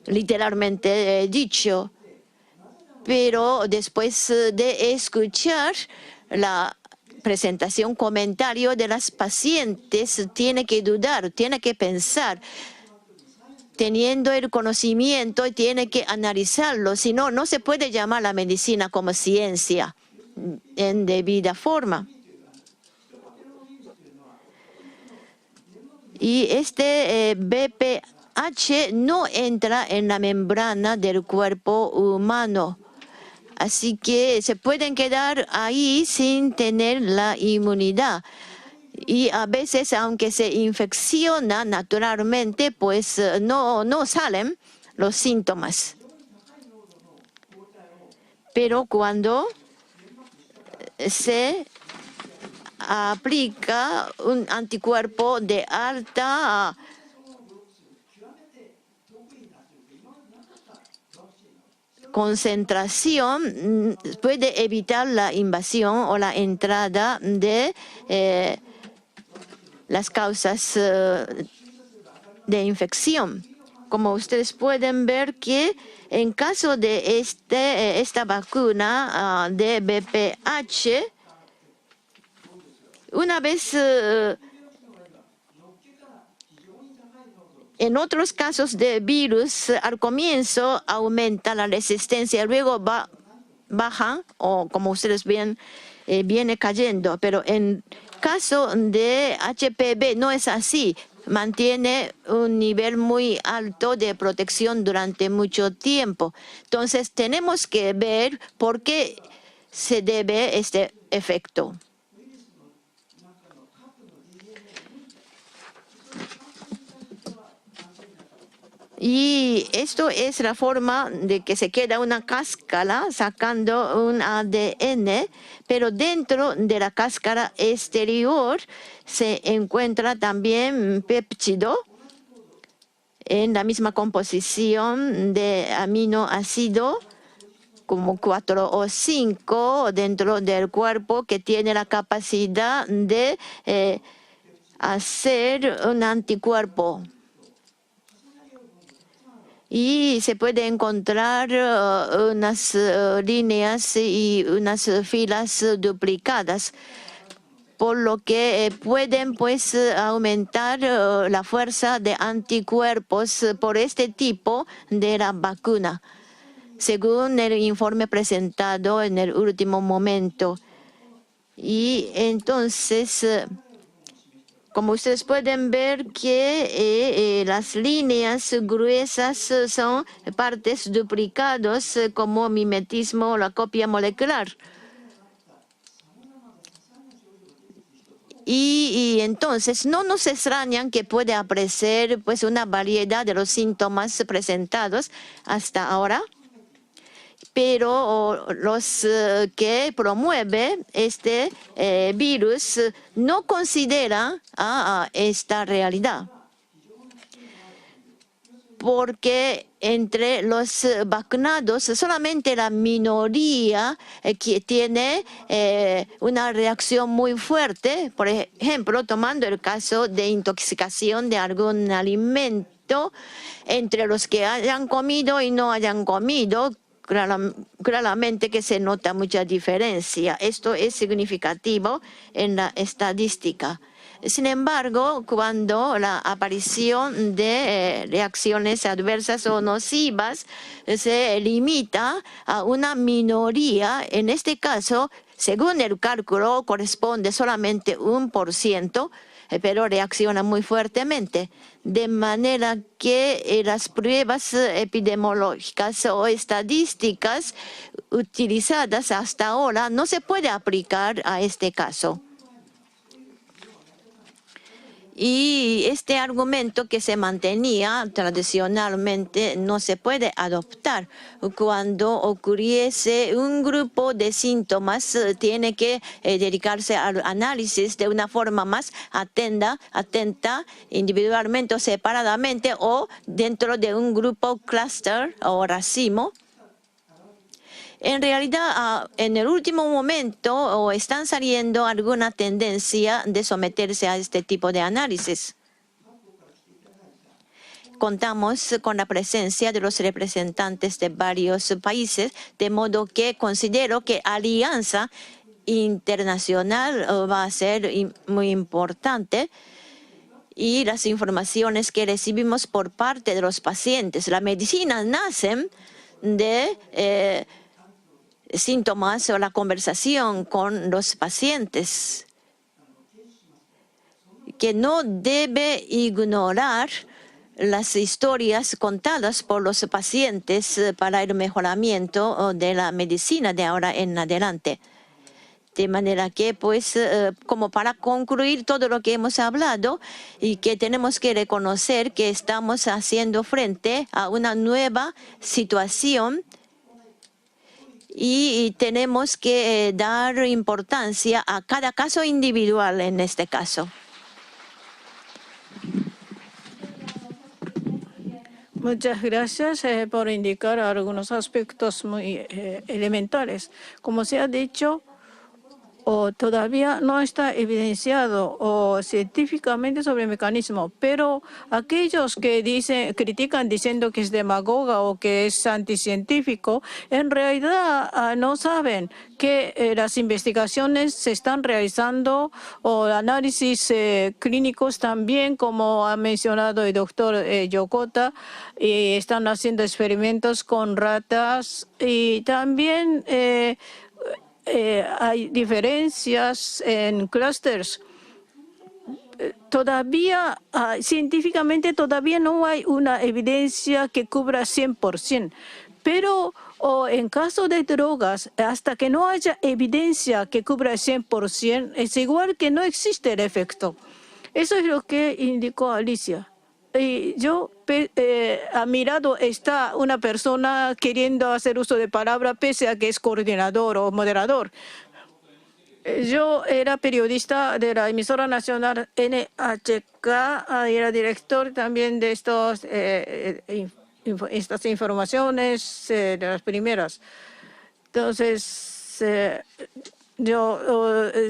literalmente dicho. Pero después de escuchar la presentación, comentario de las pacientes, tiene que dudar, tiene que pensar, teniendo el conocimiento, tiene que analizarlo. Si no, no se puede llamar la medicina como ciencia en debida forma. Y este BPH no entra en la membrana del cuerpo humano. Así que se pueden quedar ahí sin tener la inmunidad. Y a veces, aunque se infecciona naturalmente, pues no salen los síntomas. Pero cuando se aplica un anticuerpo de alta concentración, puede evitar la invasión o la entrada de las causas de infección. Como ustedes pueden ver que en caso de esta vacuna de BPH, una vez en otros casos de virus, al comienzo aumenta la resistencia, luego baja, o como ustedes ven, viene cayendo. Pero en caso de HPV no es así. Mantiene un nivel muy alto de protección durante mucho tiempo. Entonces tenemos que ver por qué se debe este efecto. Y esto es la forma de que se queda una cáscara sacando un ADN, pero dentro de la cáscara exterior se encuentra también péptido en la misma composición de aminoácido, como 4 o 5 dentro del cuerpo, que tiene la capacidad de hacer un anticuerpo. Y se puede encontrar unas líneas y unas filas duplicadas, por lo que pueden pues aumentar la fuerza de anticuerpos por este tipo de la vacuna, según el informe presentado en el último momento. Y entonces Como ustedes pueden ver que las líneas gruesas son partes duplicadas como mimetismo o la copia molecular. Y entonces no nos extrañan que puede aparecer pues una variedad de los síntomas presentados hasta ahora, pero los que promueven este virus no consideran esta realidad, porque entre los vacunados solamente la minoría que tiene una reacción muy fuerte. Por ejemplo, tomando el caso de intoxicación de algún alimento, entre los que hayan comido y no hayan comido, claramente que se nota mucha diferencia. Esto es significativo en la estadística. Sin embargo, cuando la aparición de reacciones adversas o nocivas se limita a una minoría, en este caso, según el cálculo, corresponde solamente 1%, pero reacciona muy fuertemente. De manera que las pruebas epidemiológicas o estadísticas utilizadas hasta ahora no se puede aplicar a este caso. Y este argumento que se mantenía tradicionalmente no se puede adoptar. Cuando ocurriese un grupo de síntomas, tiene que dedicarse al análisis de una forma más atenta, individualmente o separadamente, o dentro de un grupo clúster o racimo. En realidad, en el último momento están saliendo alguna tendencia de someterse a este tipo de análisis. Contamos con la presencia de los representantes de varios países, de modo que considero que alianza internacional va a ser muy importante. Y las informaciones que recibimos por parte de los pacientes, la medicina nace de síntomas o la conversación con los pacientes, que no debe ignorar las historias contadas por los pacientes para el mejoramiento de la medicina de ahora en adelante. De manera que, pues, como para concluir todo lo que hemos hablado, y que tenemos que reconocer que estamos haciendo frente a una nueva situación, y tenemos que dar importancia a cada caso individual en este caso. Muchas gracias por indicar algunos aspectos muy elementales. Como se ha dicho, todavía no está evidenciado científicamente sobre el mecanismo, pero aquellos que critican diciendo que es demagoga o que es anticientífico, en realidad no saben que las investigaciones se están realizando o análisis clínicos también, como ha mencionado el doctor Yokota, y están haciendo experimentos con ratas y también hay diferencias en clústeres. Todavía, científicamente, todavía no hay una evidencia que cubra 100%. Pero en caso de drogas, hasta que no haya evidencia que cubra 100%, es igual que no existe el efecto. Eso es lo que indicó Alicia. Y yo a mi lado está una persona queriendo hacer uso de palabra pese a que es coordinador o moderador. Yo era periodista de la emisora nacional NHK y era director también de estas informaciones, de las primeras. Entonces, yo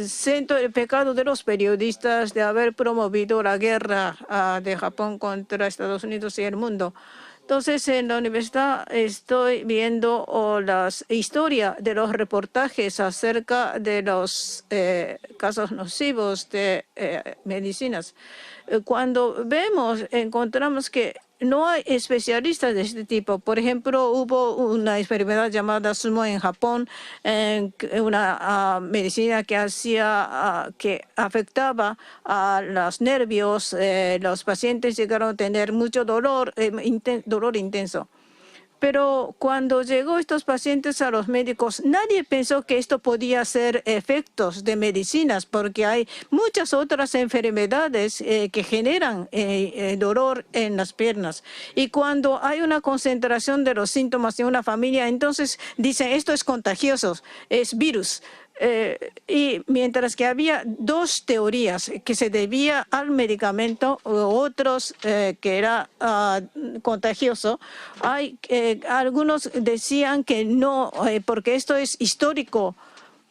siento el pecado de los periodistas de haber promovido la guerra de Japón contra Estados Unidos y el mundo. Entonces, en la universidad estoy viendo la historia de los reportajes acerca de los casos nocivos de medicinas. Cuando encontramos que no hay especialistas de este tipo. Por ejemplo, hubo una enfermedad llamada SUMO en Japón, una medicina que que afectaba a los nervios. Los pacientes llegaron a tener mucho dolor, dolor intenso. Pero cuando llegó estos pacientes a los médicos, nadie pensó que esto podía ser efectos de medicinas, porque hay muchas otras enfermedades que generan dolor en las piernas. Y cuando hay una concentración de los síntomas en una familia, entonces dicen, esto es contagioso, es virus. Y mientras que había dos teorías, que se debía al medicamento, otros que era contagioso, algunos decían que no, porque esto es histórico.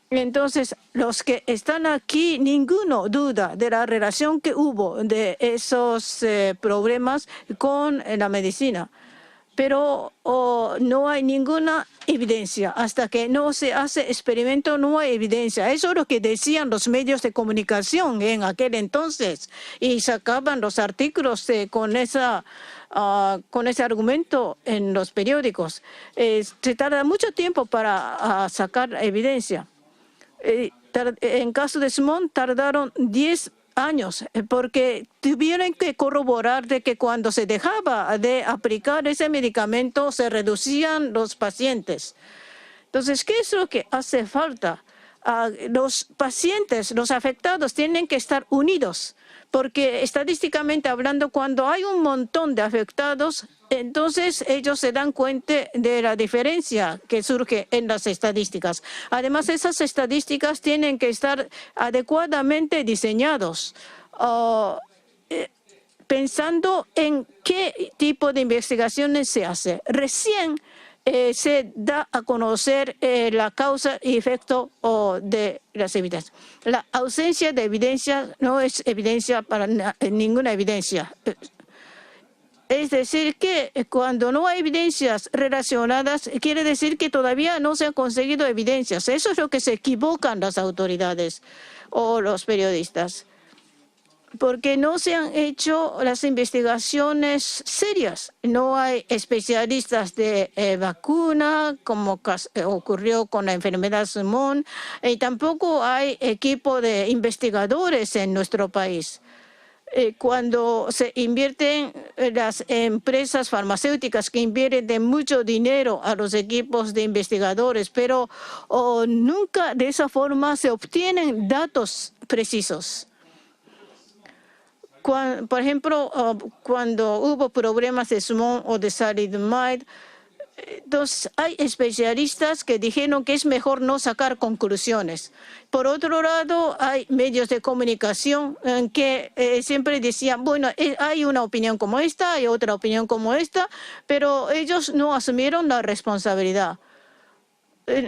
Entonces, los que están aquí, ninguno duda de la relación que hubo de esos problemas con la medicina. Pero no hay ninguna evidencia. Hasta que no se hace experimento, no hay evidencia. Eso es lo que decían los medios de comunicación en aquel entonces. Y sacaban los artículos con ese argumento en los periódicos. Se tarda mucho tiempo para sacar evidencia. En caso de SUMO tardaron 10 años, porque tuvieron que corroborar de que cuando se dejaba de aplicar ese medicamento se reducían los pacientes. Entonces, ¿qué es lo que hace falta? Los pacientes, los afectados, tienen que estar unidos, porque estadísticamente hablando, cuando hay un montón de afectados, entonces ellos se dan cuenta de la diferencia que surge en las estadísticas. Además, esas estadísticas tienen que estar adecuadamente diseñados, pensando en qué tipo de investigaciones se hace. Recién se da a conocer la causa y efecto de las evidencias. La ausencia de evidencia no es evidencia para ninguna evidencia. Es decir, que cuando no hay evidencias relacionadas, quiere decir que todavía no se han conseguido evidencias. Eso es lo que se equivocan las autoridades o los periodistas, porque no se han hecho las investigaciones serias. No hay especialistas de vacuna, como ocurrió con la enfermedad SUMO, y tampoco hay equipo de investigadores en nuestro país. Cuando se invierten las empresas farmacéuticas que invierten mucho dinero a los equipos de investigadores, pero nunca de esa forma se obtienen datos precisos. Por ejemplo, cuando hubo problemas de SUMO o de thalidomide, entonces hay especialistas que dijeron que es mejor no sacar conclusiones. Por otro lado, hay medios de comunicación que siempre decían, bueno, hay una opinión como esta, hay otra opinión como esta, pero ellos no asumieron la responsabilidad.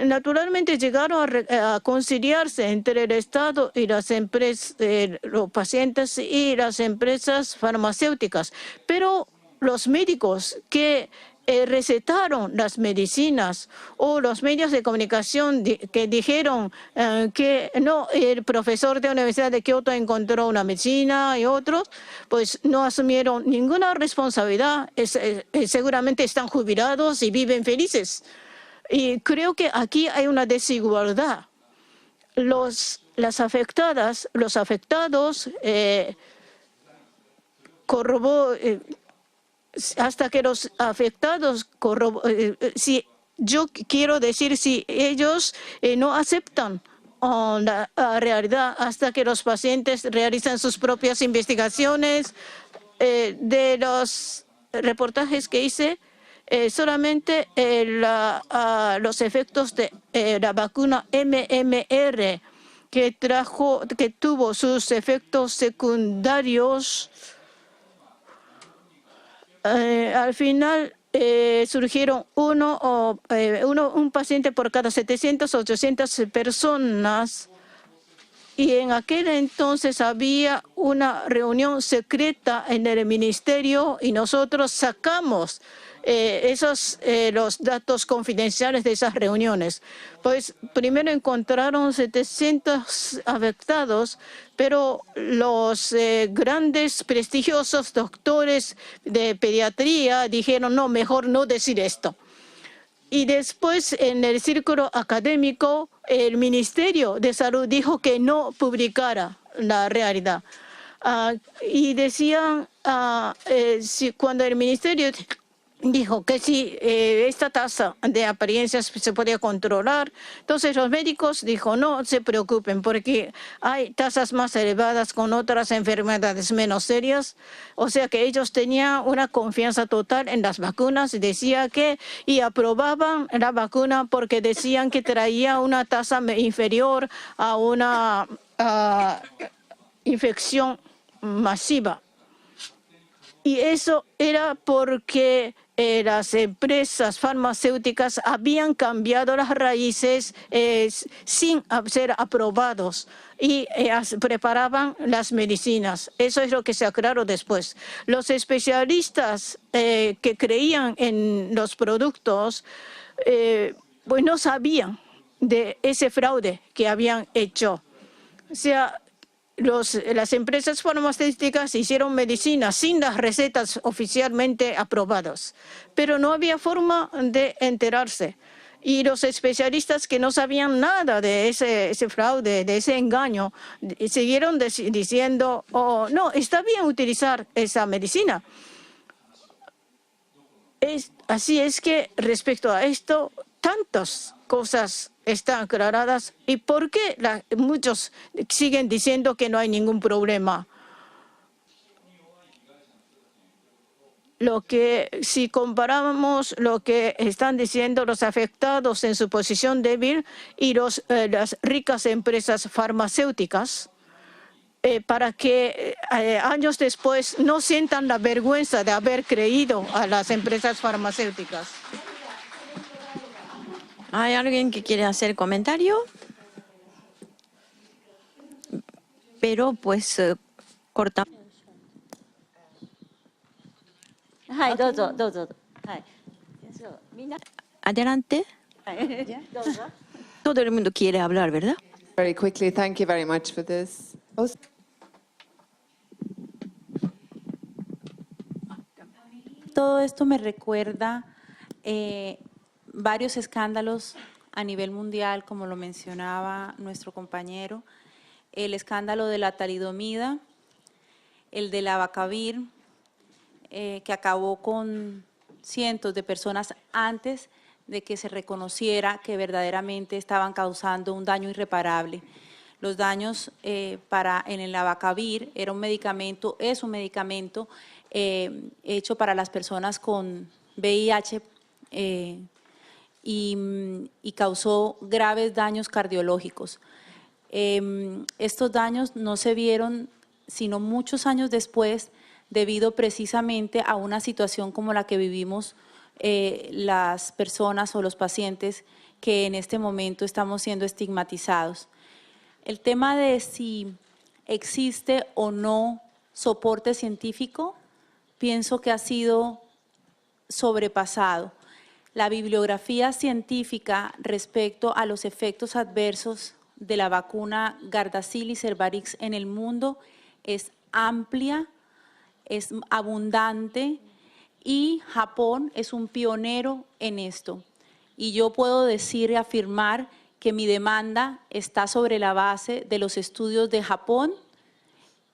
Naturalmente llegaron a conciliarse entre el Estado y las empresas, los pacientes y las empresas farmacéuticas, pero los médicos que recetaron las medicinas o los medios de comunicación que dijeron que no, el profesor de la Universidad de Kioto encontró una medicina y otros, pues no asumieron ninguna responsabilidad. Seguramente están jubilados y viven felices. Y creo que aquí hay una desigualdad. Los afectados hasta que los afectados si yo quiero decir, si ellos no aceptan la realidad hasta que los pacientes realizan sus propias investigaciones. De los reportajes que hice, solamente los efectos de la vacuna MMR que tuvo sus efectos secundarios, al final surgieron un paciente por cada 700 o 800 personas. Y en aquel entonces había una reunión secreta en el ministerio y nosotros sacamos los datos confidenciales de esas reuniones. Pues primero encontraron 700 afectados, pero los grandes, prestigiosos doctores de pediatría dijeron, no, mejor no decir esto. Y después, en el círculo académico, el Ministerio de Salud dijo que no publicara la realidad. Y decían, cuando el Ministerio dijo que si esta tasa de apariencias se podía controlar, entonces los médicos dijo no se preocupen porque hay tasas más elevadas con otras enfermedades menos serias, o sea que ellos tenían una confianza total en las vacunas y aprobaban la vacuna porque decían que traía una tasa inferior a una infección masiva. Y eso era porque las empresas farmacéuticas habían cambiado las raíces sin ser aprobados y preparaban las medicinas. Eso es lo que se aclaró después. Los especialistas que creían en los productos pues no sabían de ese fraude que habían hecho. O sea, las empresas farmacéuticas hicieron medicinas sin las recetas oficialmente aprobadas, pero no había forma de enterarse. Y los especialistas que no sabían nada de ese fraude, de ese engaño, siguieron diciendo, oh, no, está bien utilizar esa medicina. Así es que respecto a esto, tantas cosas están aclaradas. ¿Y por qué muchos siguen diciendo que no hay ningún problema? Si comparamos lo que están diciendo los afectados en su posición débil y las ricas empresas farmacéuticas, para que años después no sientan la vergüenza de haber creído a las empresas farmacéuticas. ¿Hay alguien que quiere hacer comentario? Pero pues cortamos. Adelante. Todo el mundo quiere hablar, ¿verdad? Very quickly, thank you very much for this. Todo esto me recuerda varios escándalos a nivel mundial, como lo mencionaba nuestro compañero, el escándalo de la talidomida, el de la Abacavir, que acabó con cientos de personas antes de que se reconociera que verdaderamente estaban causando un daño irreparable. Los daños en el Abacavir es un medicamento hecho para las personas con VIH y causó graves daños cardiológicos. Estos daños no se vieron sino muchos años después, debido precisamente a una situación como la que vivimos las personas o los pacientes que en este momento estamos siendo estigmatizados. El tema de si existe o no soporte científico, pienso que ha sido sobrepasado. La bibliografía científica respecto a los efectos adversos de la vacuna Gardasil y Cervarix en el mundo es amplia, es abundante y Japón es un pionero en esto. Y yo puedo decir y afirmar que mi demanda está sobre la base de los estudios de Japón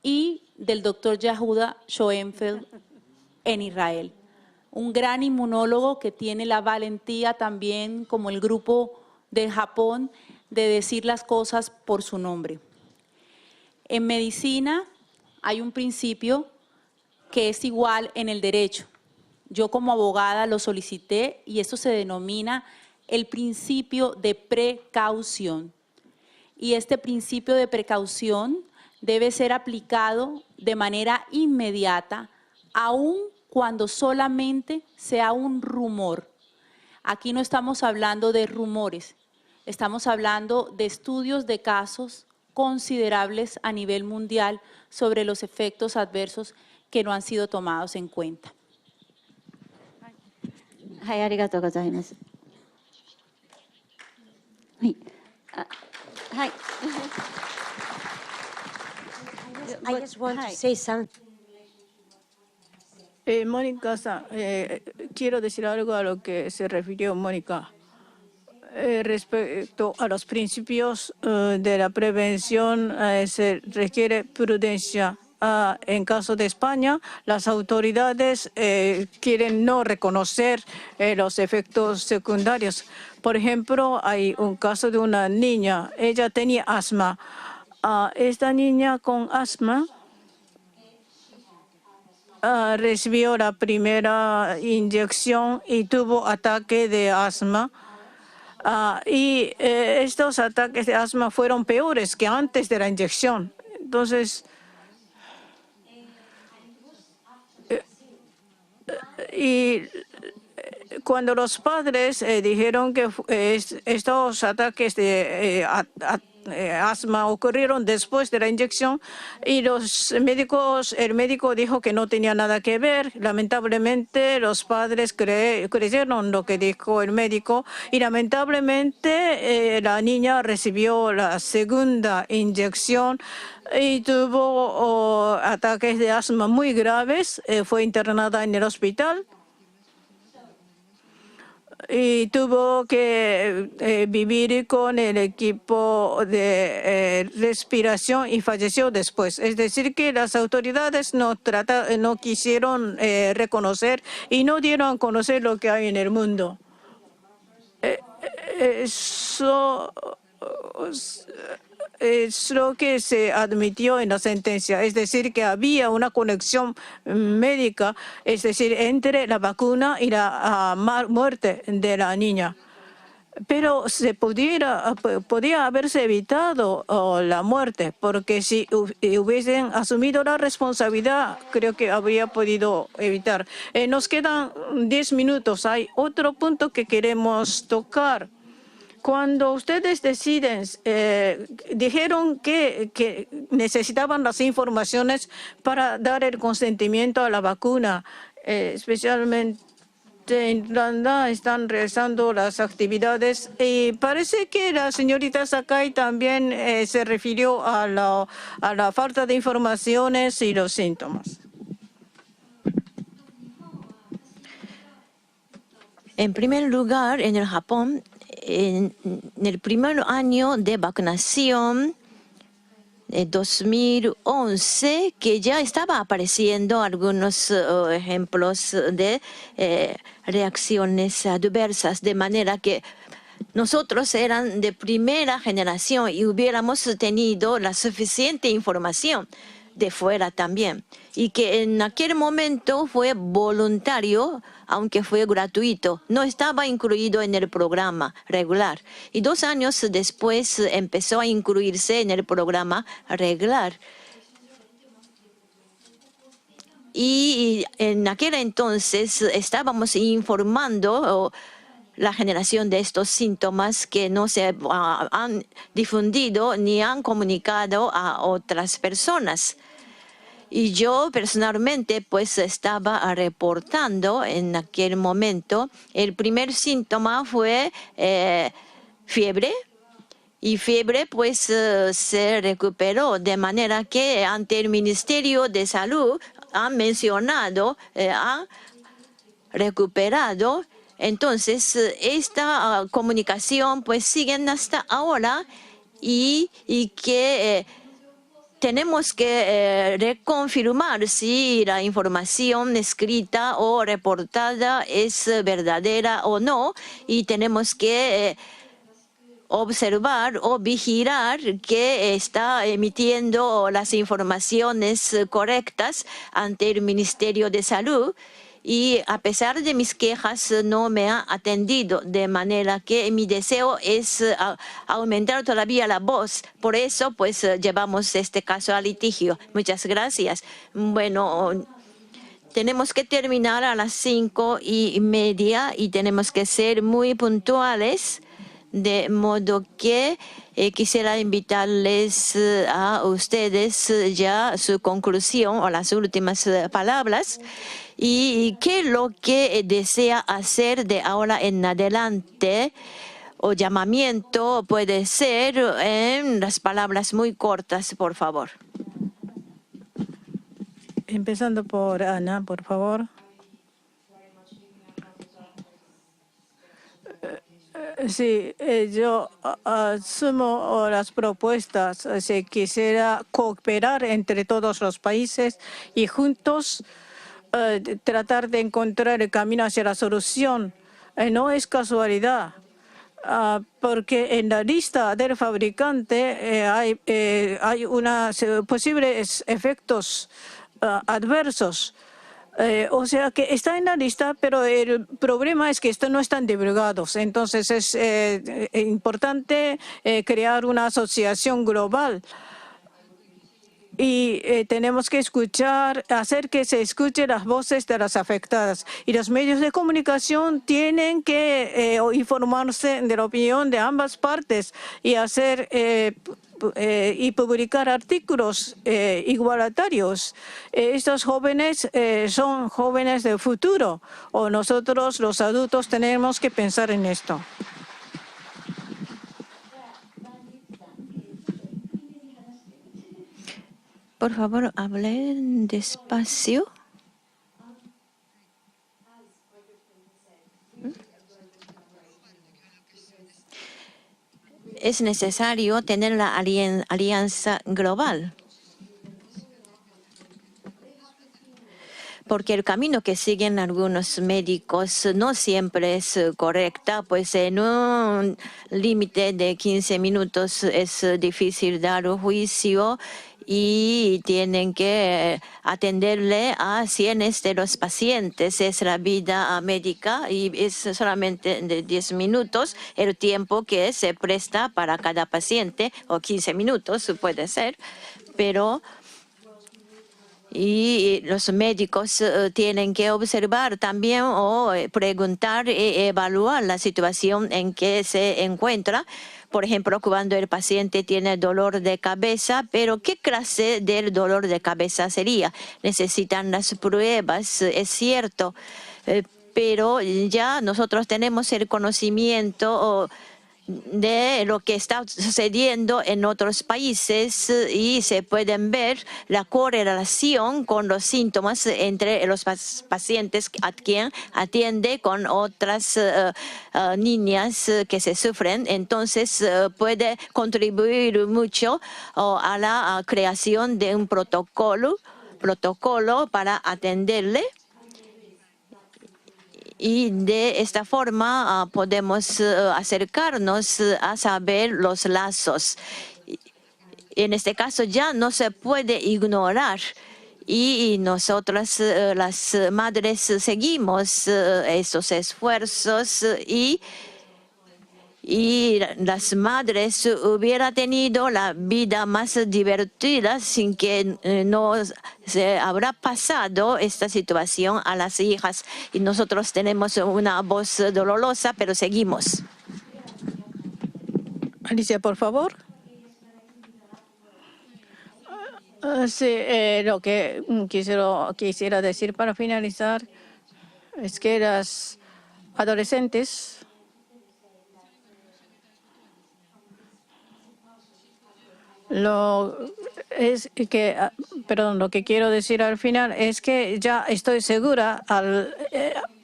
y del doctor Yehuda Schoenfeld en Israel. Un gran inmunólogo que tiene la valentía también, como el grupo de Japón, de decir las cosas por su nombre. En medicina hay un principio que es igual en el derecho. Yo como abogada lo solicité y esto se denomina el principio de precaución. Y este principio de precaución debe ser aplicado de manera inmediata, aun cuando solamente sea un rumor. Aquí no estamos hablando de rumores, estamos hablando de estudios de casos considerables a nivel mundial sobre los efectos adversos que no han sido tomados en cuenta. はい、ありがとうございます。はい。はい。I just want to say something. Mónica, quiero decir algo a lo que se refirió Mónica. Respecto a los principios de la prevención, se requiere prudencia. En caso de España, las autoridades quieren no reconocer los efectos secundarios. Por ejemplo, hay un caso de una niña, ella tenía asma. Esta niña con asma recibió la primera inyección y tuvo ataque de asma. Y estos ataques de asma fueron peores que antes de la inyección. Entonces, y cuando los padres dijeron que estos ataques de asma ocurrieron después de la inyección y el médico dijo que no tenía nada que ver. Lamentablemente los padres creyeron lo que dijo el médico y lamentablemente la niña recibió la segunda inyección y tuvo ataques de asma muy graves. Fue internada en el hospital y tuvo que vivir con el equipo de respiración y falleció después. Es decir, que las autoridades no quisieron reconocer y no dieron a conocer lo que hay en el mundo. Eso es lo que se admitió en la sentencia, es decir, que había una conexión médica, es decir, entre la vacuna y la muerte de la niña. Pero podía haberse evitado la muerte, porque si hubiesen asumido la responsabilidad, creo que habría podido evitar. Nos quedan 10 minutos. Hay otro punto que queremos tocar. Cuando ustedes dijeron que necesitaban las informaciones para dar el consentimiento a la vacuna, especialmente en Irlanda están realizando las actividades y parece que la señorita Sakai también se refirió a la falta de informaciones y los síntomas. En primer lugar, en el Japón, en el primer año de vacunación, 2011, que ya estaba apareciendo algunos ejemplos de reacciones adversas, de manera que nosotros eran de primera generación y hubiéramos tenido la suficiente información de fuera también. Y que en aquel momento fue voluntario, aunque fue gratuito, no estaba incluido en el programa regular. Y 2 años después empezó a incluirse en el programa regular. Y en aquel entonces estábamos informando la generación de estos síntomas que no se han difundido ni han comunicado a otras personas. Y yo personalmente pues estaba reportando en aquel momento. El primer síntoma fue fiebre. Y fiebre pues se recuperó, de manera que ante el Ministerio de Salud han mencionado, han recuperado. Entonces esta comunicación pues siguen hasta ahora y que tenemos que reconfirmar si la información escrita o reportada es verdadera o no, y tenemos que observar o vigilar que está emitiendo las informaciones correctas ante el Ministerio de Salud. Y a pesar de mis quejas, no me ha atendido, de manera que mi deseo es aumentar todavía la voz. Por eso, pues, llevamos este caso a litigio. Muchas gracias. Bueno, tenemos que terminar a las 5:30 y tenemos que ser muy puntuales. De modo que quisiera invitarles a ustedes ya su conclusión o las últimas palabras y qué es lo que desea hacer de ahora en adelante, o llamamiento puede ser en las palabras muy cortas, por favor. Empezando por Ana, por favor. Sí, yo asumo las propuestas. Si quisiera cooperar entre todos los países y juntos tratar de encontrar el camino hacia la solución. No es casualidad, porque en la lista del fabricante hay unos posibles efectos adversos. O sea que está en la lista, pero el problema es que estos no están divulgados. Entonces es importante crear una asociación global. Y tenemos que hacer que se escuchen las voces de las afectadas. Y los medios de comunicación tienen que informarse de la opinión de ambas partes y y publicar artículos igualitarios. Estos jóvenes son jóvenes del futuro, o nosotros los adultos tenemos que pensar en esto. Por favor, hablen despacio. Es necesario tener la alianza global, porque el camino que siguen algunos médicos no siempre es correcta, pues en un límite de 15 minutos es difícil dar un juicio y tienen que atenderle a cientos de los pacientes. Es la vida médica y es solamente de 10 minutos el tiempo que se presta para cada paciente, o 15 minutos puede ser, pero y los médicos tienen que observar también o preguntar y evaluar la situación en que se encuentra. Por ejemplo, cuando el paciente tiene dolor de cabeza, pero ¿qué clase de dolor de cabeza sería? Necesitan las pruebas, es cierto, pero ya nosotros tenemos el conocimiento de lo que está sucediendo en otros países y se pueden ver la correlación con los síntomas entre los pacientes a quien atiende con otras niñas que se sufren. Entonces puede contribuir mucho a la creación de un protocolo para atenderle. Y de esta forma podemos acercarnos a saber los lazos. En este caso ya no se puede ignorar. Y nosotras, las madres, seguimos esos esfuerzos y las madres hubieran tenido la vida más divertida sin que no se habrá pasado esta situación a las hijas. Y nosotros tenemos una voz dolorosa, pero seguimos. Alicia, por favor. Sí, lo que quisiera decir para finalizar es que las adolescentes lo que quiero decir al final es que ya estoy segura al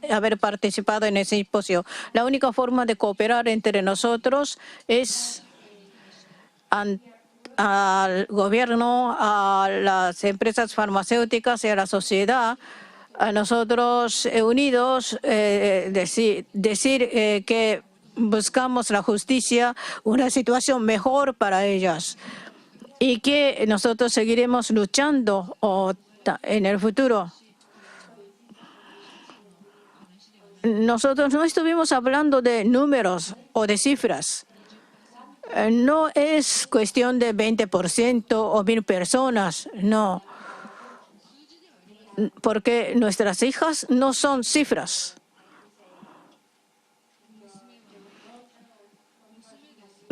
haber participado en ese simposio. La única forma de cooperar entre nosotros es al gobierno, a las empresas farmacéuticas y a la sociedad, a nosotros unidos, decir que buscamos la justicia, una situación mejor para ellas, y que nosotros seguiremos luchando en el futuro. Nosotros no estuvimos hablando de números o de cifras. No es cuestión de 20% o 1,000 personas, no. Porque nuestras hijas no son cifras.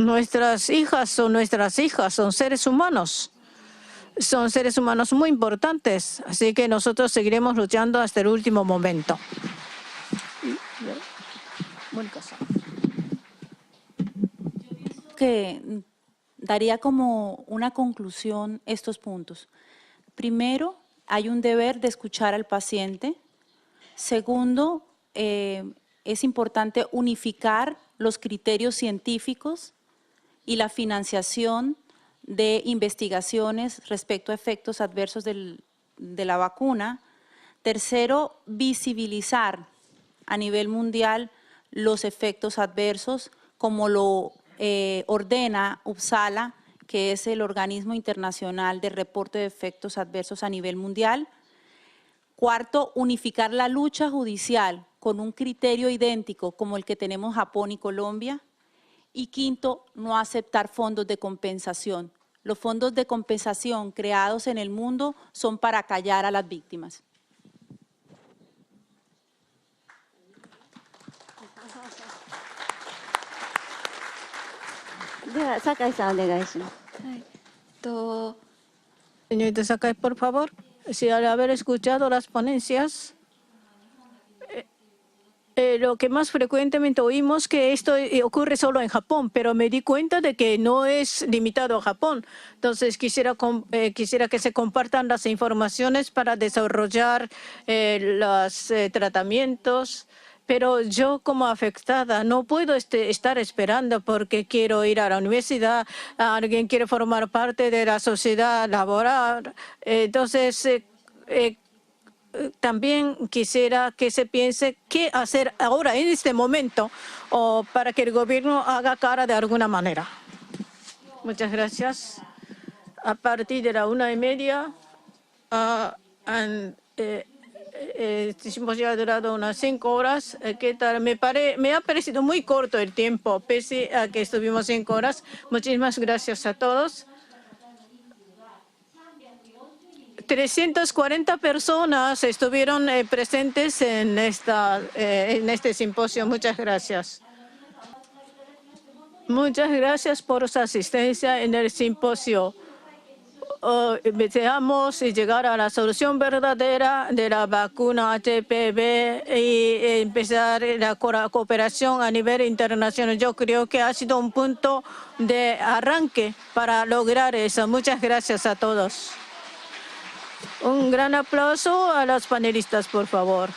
Nuestras hijas son seres humanos. Son seres humanos muy importantes, así que nosotros seguiremos luchando hasta el último momento. Que daría como una conclusión estos puntos. Primero, hay un deber de escuchar al paciente. Segundo, es importante unificar los criterios científicos y la financiación de investigaciones respecto a efectos adversos de la vacuna. Tercero, visibilizar a nivel mundial los efectos adversos como lo ordena UPSALA, que es el organismo internacional de reporte de efectos adversos a nivel mundial. Cuarto, unificar la lucha judicial con un criterio idéntico como el que tenemos Japón y Colombia. Y quinto, no aceptar fondos de compensación. Los fondos de compensación creados en el mundo son para callar a las víctimas. Señorita Sakai, por favor, si al haber escuchado las ponencias, lo que más frecuentemente oímos que esto ocurre solo en Japón, pero me di cuenta de que no es limitado a Japón. Entonces quisiera que se compartan las informaciones para desarrollar los tratamientos. Pero yo como afectada no puedo estar esperando porque quiero ir a la universidad, alguien quiere formar parte de la sociedad laboral. Entonces, también quisiera que se piense qué hacer ahora, en este momento, o para que el gobierno haga cara de alguna manera. Muchas gracias. A partir de la 1:30, este simposio ha durado unas 5 horas. ¿Qué tal? Me ha parecido muy corto el tiempo, pese a que estuvimos 5 horas. Muchísimas gracias a todos. 340 personas estuvieron presentes en este simposio. Muchas gracias. Muchas gracias por su asistencia en el simposio. Deseamos llegar a la solución verdadera de la vacuna HPV y empezar la cooperación a nivel internacional. Yo creo que ha sido un punto de arranque para lograr eso. Muchas gracias a todos. Un gran aplauso a los panelistas, por favor.